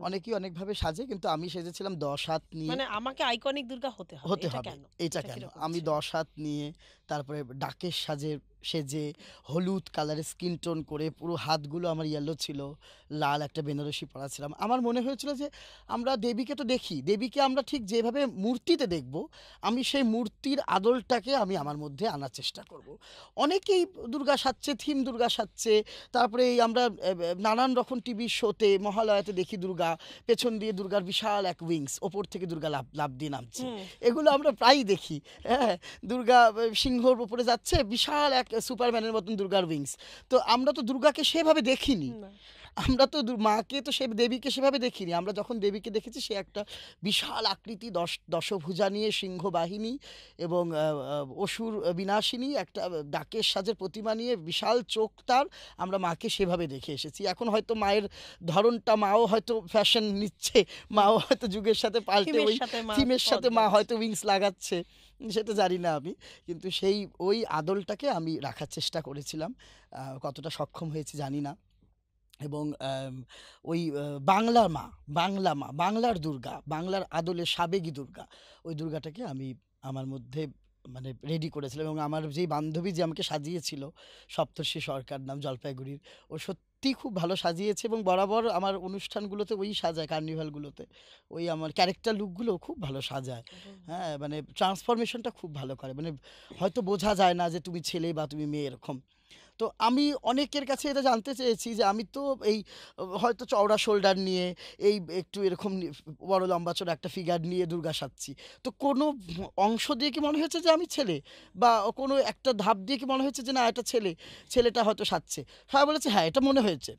অনেকেই অনেকভাবে সাজে, কিন্তু আমি সেজেছিলাম ১০ হাত নিয়ে। মানে আমাকে আইকনিক দুর্গা হতে হবে, হতে এটা হবে, কেন? এটা এটা কেন? কিরকম আমি ছিল? ১০ হাত নিয়ে, তারপরে ডাকের সেজে হলুদ কালারের স্কিন টোন করে, পুরো হাতগুলো আমার ইয়েলো ছিল, লাল একটা বেনারসি পরা ছিলাম। আমার মনে হয়েছিল যে আমরা দেবীকে তো দেখি, দেবীকে আমরা ঠিক যেভাবে মূর্তিতে দেখব, আমি সেই মূর্তির আদলটাকে আমি আমার মধ্যে আনার চেষ্টা করব। অনেকেই দুর্গা সাজছে, থিম দুর্গা সাজছে। তারপরে এই আমরা নানান রকম টিভি শোতে, মহালয়াতে দেখি দুর্গা, পেছন দিয়ে দুর্গার বিশাল এক উইংস, ওপর থেকে দুর্গা লাফ লাফ দিয়ে নামছে। এগুলো আমরা প্রায়ই দেখি। হ্যাঁ, দুর্গা সিংহর উপরে যাচ্ছে, বিশাল এক সুপারম্যানের মতন দুর্গার উইংস। তো আমরা তো দুর্গাকে সেভাবে দেখিনি, না। আমরা তো মাকে তো দেবীকে সেভাবে দেখিনি। আমরা যখন দেবীকে দেখেছি, সে একটা বিশাল আকৃতি, দশভুজা নিয়ে, সিংহ বাহিনী এবং অসুর বিনাশিনী একটা ডাকের সাজের প্রতিমা নিয়ে, বিশাল চোখ তার, আমরা মাকে সেভাবে দেখে এসেছি। এখন হয়তো মায়ের ধরনটা, মাও হয়তো ফ্যাশন নিচ্ছে, মাও হয়তো যুগের সাথে পাল্টে ওই থিমের সাথে মা হয়তো উইংস লাগাচ্ছে, সেটা জানি না আমি। কিন্তু সেই ওই আদলটাকে আমি রাখার চেষ্টা করেছিলাম, কতটা সক্ষম হয়েছি জানি না। এবং ওই বাংলা মা, বাংলার দুর্গা, বাংলার আদলের সাবেকি দুর্গা, ওই দুর্গাটাকে আমি আমার মধ্যে মানে রেডি করেছিলাম, এবং আমার যেই বান্ধবী যে আমাকে সাজিয়েছিল, সপ্তর্ষি সরকার নাম, জলপাইগুড়ির, ও সত্যি খুব ভালো সাজিয়েছে, এবং বরাবর আমার অনুষ্ঠানগুলোতে ওই সাজায়, কার্নিভালগুলোতে ওই আমার ক্যারেক্টার লুকগুলো খুব ভালো সাজায়। হ্যাঁ, মানে ট্রান্সফরমেশনটা খুব ভালো করে, মানে হয়তো বোঝা যায় না যে তুমি ছেলে বা তুমি মেয়ে এরকম। তো আমি অনেকের কাছে এটা জানতে চেয়েছি যে আমি তো এই হয়তো চওড়া শোল্ডার নিয়ে, এই একটু এরকম বড় লম্বা চড়া একটা ফিগার নিয়ে দুর্গা সাজছি, তো কোনো অংশ দিয়ে কি মনে হয়েছে যে আমি ছেলে, বা কোনো একটা ধাপ দিয়ে কি মনে হয়েছে যে না এটা ছেলে, ছেলেটা হয়তো সাজছে? সবাই বলেছে হ্যাঁ এটা মনে হয়েছে,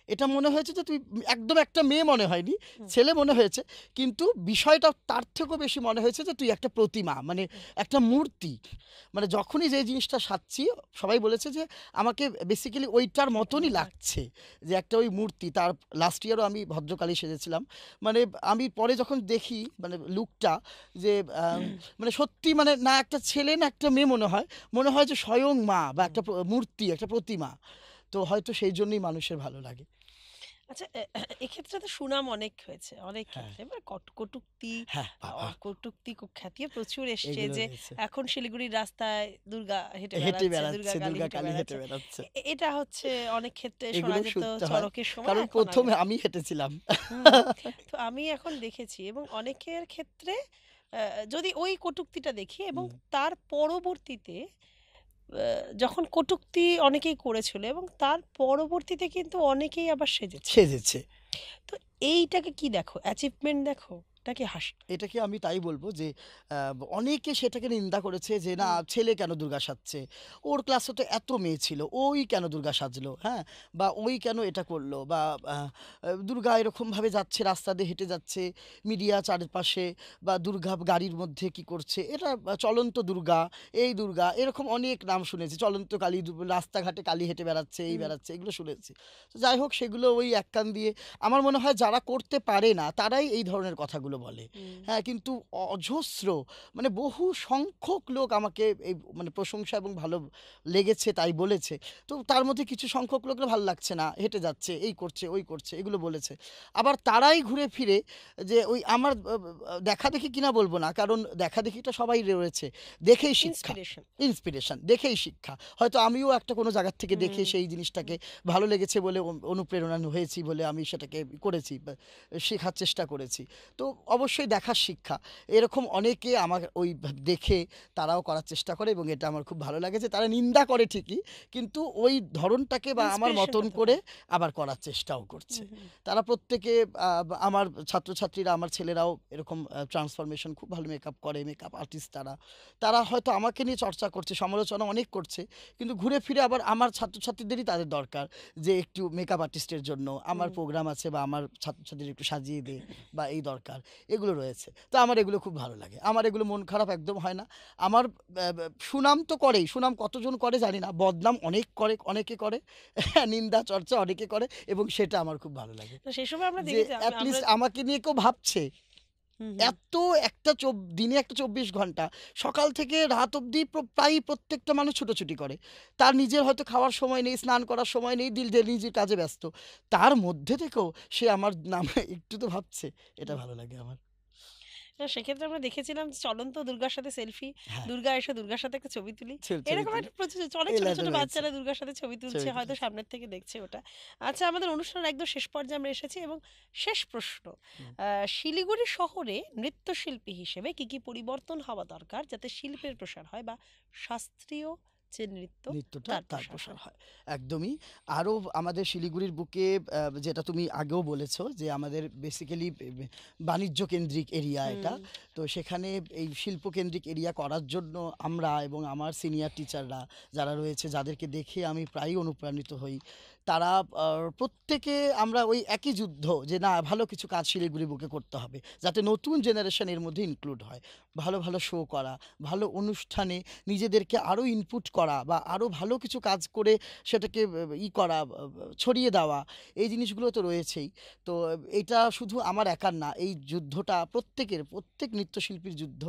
এটা মনে হয়েছে যে তুই একদম একটা মেয়ে মনে হয়নি, ছেলে মনে হয়েছে, কিন্তু বিষয়টা তার থেকেও বেশি মনে হয়েছে যে তুই একটা প্রতিমা, মানে একটা মূর্তি। মানে যখনই যে জিনিসটা সাজছি, সবাই বলেছে যে আমাকে বেসিক্যালি ওইটার মতনই লাগছে, যে একটা ওই মূর্তি। তার লাস্ট ইয়ারও আমি ভদ্রকালী সেজেছিলাম, মানে আমি পরে যখন দেখি মানে লুকটা, যে মানে সত্যি মানে না একটা ছেলে না একটা মেয়ে মনে হয়, মনে হয় যে স্বয়ং মা বা একটা মূর্তি, একটা প্রতিমা। তো হয়তো সেই জন্যই মানুষের ভালো লাগে। আচ্ছা, এক্ষেত্রে তো সুনাম অনেক হয়েছে অনেক হ্যাঁ, ক্ষেত্রে, এবার কটূক্তি, হ্যাঁ, বাবা! কটূক্তি খ্যাতিও প্রচুর এসছে এগুলো যে রয়েছে। এখন শিলিগুড়ির রাস্তায় দুর্গা হেঁটে হেঁটে বেড়াচ্ছে, দুর্গা বেড়াচ্ছে, কালী দুর্গা হেঁটে কালী হেঁটে বেড়াচ্ছে। বেড়াচ্ছে। এটা হচ্ছে অনেক ক্ষেত্রে শোনা এগুলোও যেত শুনতে হয়। চড়কের সময়, কারণ এখন আর ১ম এ আমি হেঁটেছিলাম। হুম। তো আমি এখন দেখেছি, এবং অনেকের ক্ষেত্রে যদি ওই কটূক্তিটা দেখি এবং হুম, তার পরবর্তীতে যখন কটূক্তি অনেকেই করেছিল এবং তার পরবর্তীতে কিন্তু অনেকেই আবার সেজেছে, সেজেছে। তো এইটাকে কি দেখো, অ্যাচিভমেন্ট দেখো নাকি হাসি? এটাকে আমি তাই বলবো যে অনেকে সেটাকে নিন্দা করেছে যে না হুম, ছেলে কেন দুর্গা সাজছে, ওর ক্লাসে তো এত মেয়ে ছিল, ওই কেন দুর্গা সাজলো, হ্যাঁ, বা ওই কেন এটা করলো, বা দুর্গা এরকমভাবে যাচ্ছে, রাস্তা দিয়ে হেঁটে যাচ্ছে, মিডিয়া চারপাশে, বা দুর্গা গাড়ির মধ্যে কি করছে, এটা চলন্ত দুর্গা, এই দুর্গা, এরকম অনেক নাম শুনেছি, চলন্ত কালী, রাস্তাঘাটে কালী হেঁটে বেড়াচ্ছে, এই হুম, বেড়াচ্ছে, এগুলো শুনেছি। তো যাই হোক, সেগুলো ওই এক কান দিয়ে, আমার মনে হয় যারা করতে পারে না তারাই এই ধরনের কথাগুলো বলে। হুম, হ্যাঁ, কিন্তু অজস্র, মানে বহু সংখ্যক লোক আমাকে এই মানে প্রশংসা এবং ভালো লেগেছে তাই বলেছে। তো তার মধ্যে কিছু সংখ্যক লোকের ভালো লাগছে না, হেঁটে যাচ্ছে, এই করছে, ওই করছে, এগুলো বলেছে। আবার তারাই ঘুরে ফিরে যে ওই আমার দেখাদেখি কিনা বলবো না, কারণ দেখাদেখিটা সবাই রয়েছে, দেখেই শিক্ষা, ইন্সপিরেশন। ইন্সপিরেশন, দেখেই শিক্ষা। হয়তো আমিও একটা কোনো জায়গার থেকে দেখে হুম, সেই জিনিসটাকে ভালো লেগেছে বলে অনুপ্রেরণা হয়েছি বলে আমি সেটাকে করেছি, বা শেখার চেষ্টা করেছি। তো অবশ্যই দেখার শিক্ষা, এরকম অনেকে আমার ওই দেখে তারাও করার চেষ্টা করে, এবং এটা আমার খুব ভালো লাগে যে তারা নিন্দা করে ঠিকই, কিন্তু ওই ধরনটাকে বা আমার মতন ইন্সপিরেশনটা তো করে পায়। আবার করার চেষ্টাও করছে। হুম, হুম, তারা প্রত্যেকে আমার ছাত্রছাত্রীরা, আমার ছেলেরাও এরকম ট্রান্সফরমেশন খুব ভালো মেকআপ করে, মেকআপ আর্টিস্ট তারা। তারা হয়তো আমাকে নিয়ে চর্চা করছে, সমালোচনা অনেক করছে, কিন্তু ঘুরে ফিরে আবার আমার ছাত্রছাত্রীদেরই তাদের দরকার যে একটু মেকআপ আর্টিস্টের জন্য আমার হুম। প্রোগ্রাম আছে, বা আমার ছাত্রছাত্রীদের একটু সাজিয়ে দে, বা এই দরকার, এগুলো রয়েছে। তো আমার এগুলো খুব ভালো লাগে, আমার এগুলো মন খারাপ একদম হয় না। আমার সুনাম তো করেই, সুনাম কতজন করে জানি না, বদনাম অনেক করে, অনেকে করে, নিন্দা চর্চা অনেকে করে, এবং সেটা আমার খুব ভালো লাগে তো সেই সময় আমরা যে দেখেছি, আমরা অ্যাটলিস্ট আমাকে নিয়ে কেউ ভাবছে। হুম, হুম। এত একটা দিনে একটা ২৪ ঘন্টা, সকাল থেকে রাত অবধি প্রায় প্রত্যেকটা মানুষ ছুটোছুটি করে, তার নিজের হয়তো খাওয়ার সময় নেই, স্নান করার সময় নেই, দিল যে নিজের কাজে ব্যস্ত, তার মধ্যে থেকেও সে আমার নামে একটু তো ভাবছে, এটা ভালো লাগে আমার। না, সেক্ষেত্রে আমরা দেখেছিলাম যে চলন্ত দুর্গার সাথে সেলফি, হ্যাঁ, দুর্গা এসে দুর্গার সাথে একটা ছবি তুলি, ছবি এরকম তুলি, একটা প্রচুর অনেক এই ছোট লাইনটা ছোট রয়েছে, বাচ্চারা দুর্গার সাথে ছবি তুলছে, ছবি হয়তো তুলেছে। সামনের থেকে দেখছে ওটা। আচ্ছা, আমাদের অনুষ্ঠানের একদম শেষ পর্যায়ে আমরা এসেছি, এবং শেষ প্রশ্ন, হুম। শিলিগুড়ি শহরে নৃত্যশিল্পী হিসেবে কি কি পরিবর্তন হওয়া দরকার যাতে শিল্পের প্রসার হয়, বা শাস্ত্রীয় যে নৃত্য নৃত্যটা তার তার প্রসার প্রসার হয়? হয়। একদমই। আরও আমাদের শিলিগুড়ির বুকে যেটা তুমি আগেও বলেছো যে আমাদের বেসিক্যালি বাণিজ্য কেন্দ্রিক এরিয়া এটা। হুম, তো সেখানে এই শিল্পকেন্দ্রিক এরিয়া করার জন্য আমরা এবং আমার সিনিয়র টিচাররা যারা রয়েছে, যাদেরকে দেখে আমি প্রায়ই অনুপ্রাণিত হই, তারা প্রত্যেকে আমরা ওই একই যুদ্ধ, যে না ভালো কিছু কাজ শিলিগুড়ি বুকে করতে হবে, যাতে নতুন জেনারেশন এর মধ্যে ইনক্লুড হয়। ভালো ভালো শো করা, ভালো অনুষ্ঠানে নিজেদেরকে আরও ইনপুট করা, বা আরও ভালো কিছু কাজ করে সেটাকে করা, ছড়িয়ে দেওয়া, এই জিনিসগুলো তো রয়েছেই। তো এটা শুধু আমার একার না, এই যুদ্ধটা প্রত্যেকের, প্রত্যেক নৃত্যশিল্পীর যুদ্ধ,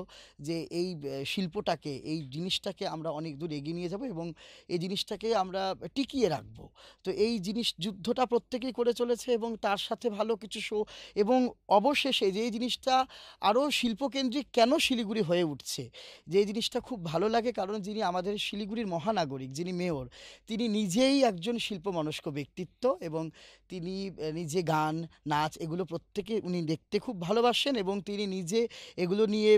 যে এই শিল্পটাকে, এই জিনিসটাকে আমরা অনেক দূর এগিয়ে নিয়ে যাব, এবং এই জিনিসটাকে আমরা টিকিয়ে রাখবো। তো এই জিনিস যুদ্ধটা প্রত্যেকেই করে চলেছে এবং তার সাথে ভালো কিছু শো, এবং অবশেষে যে জিনিসটা আরও শিল্পকেন্দ্রিক কেন শিলিগুড়ি হয়ে উঠছে, যে জিনিসটা খুব ভালো লাগে, কারণ যিনি আমাদের শিলিগুড়ির মহানাগরিক, যিনি মেয়র, তিনি নিজেই একজন শিল্পমনস্ক ব্যক্তিত্ব, এবং তিনি নিজে গান, নাচ এগুলো প্রত্যেকে উনি দেখতে খুব ভালোবাসেন, এবং তিনি নিজে এগুলো নিয়ে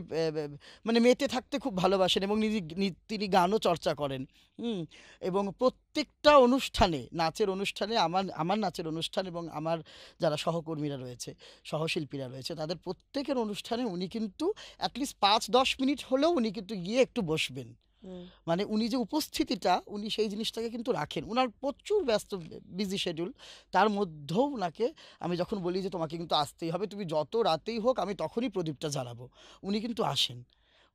মানে মেতে থাকতে খুব ভালোবাসেন, এবং তিনি গানও চর্চা করেন। হুম। এবং প্রত্যেকটা অনুষ্ঠানে, নাচের অনুষ্ঠানে, আমার আমার নাচের অনুষ্ঠান এবং আমার যারা সহকর্মীরা রয়েছে, সহশিল্পীরা রয়েছে, তাদের প্রত্যেকের অনুষ্ঠানে উনি কিন্তু অ্যাটলিস্ট 5-10 মিনিট হলেও উনি কিন্তু গিয়ে একটু বসবেন। হুম, মানে উনি যে উপস্থিতিটা, উনি সেই জিনিসটাকে কিন্তু রাখেন। উনার প্রচুর ব্যস্ত বিজি শিডিউল, তার মধ্যেও উনাকে আমি যখন বলি যে তোমাকে কিন্তু আসতেই হবে, তুমি যত রাতেই হোক আমি তখনই প্রদীপটা জ্বালাবো, উনি কিন্তু আসেন।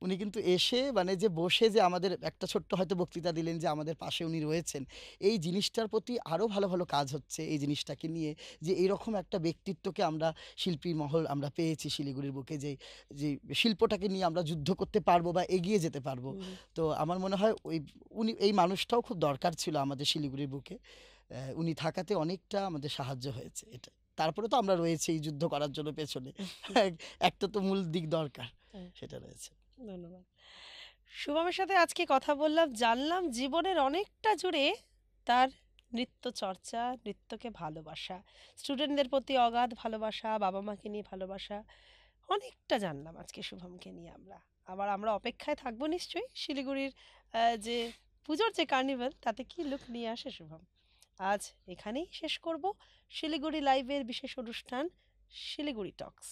উনি কিন্তু এসে মানে যে বসে যে আমাদের একটা ছোট্ট হয়তো বক্তৃতা দিলেন, যে আমাদের পাশে উনি রয়েছেন, এই জিনিসটার প্রতি আরও ভালো ভালো কাজ হচ্ছে এই জিনিসটাকে নিয়ে, যে এরকম একটা ব্যক্তিত্বকে আমরা, শিল্পী মহল আমরা পেয়েছি শিলিগুড়ির বুকে, যে যে শিল্পটাকে নিয়ে আমরা যুদ্ধ করতে পারবো বা এগিয়ে যেতে পারবো। হুম, তো আমার মনে হয় উনি, এই মানুষটাও খুব দরকার ছিল আমাদের শিলিগুড়ির বুকে। উনি থাকাতে অনেকটা আমাদের সাহায্য হয়েছে এটা। তারপরে তো আমরা রয়েছি এই যুদ্ধ করার জন্য পেছনে। হুম, একটা তো মূল দিক দরকার, হুম, সেটা রয়েছে। ধন্যবাদ। শুভমের সাথে আজকে কথা বললাম, জানলাম জীবনের অনেকটা জুড়ে তার নৃত্য চর্চা, নৃত্যকে ভালোবাসা, স্টুডেন্টদের প্রতি অগাধ ভালোবাসা, বাবা মাকে নিয়ে ভালোবাসা, অনেকটা জানলাম আজকে শুভমকে নিয়ে আমরা। আবার আমরা অপেক্ষায় থাকবো নিশ্চয়ই শিলিগুড়ির যে পুজোর যে কার্নিভাল, তাতে কি লুক নিয়ে আসে শুভম। আজ এখানেই শেষ করব শিলিগুড়ি লাইভের বিশেষ অনুষ্ঠান শিলিগুড়ি টক্স।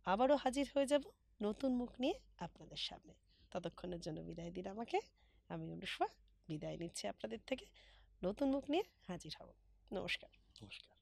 আবারও হাজির হয়ে যাব নতুন মুখ নিয়ে আপনাদের সামনে। ততক্ষণের জন্য বিদায় দিন আমাকে। আমি অনুষ্মা বিদায় নিচ্ছি আপনাদের থেকে। নতুন মুখ নিয়ে হাজির হব। নমস্কার। নমস্কার।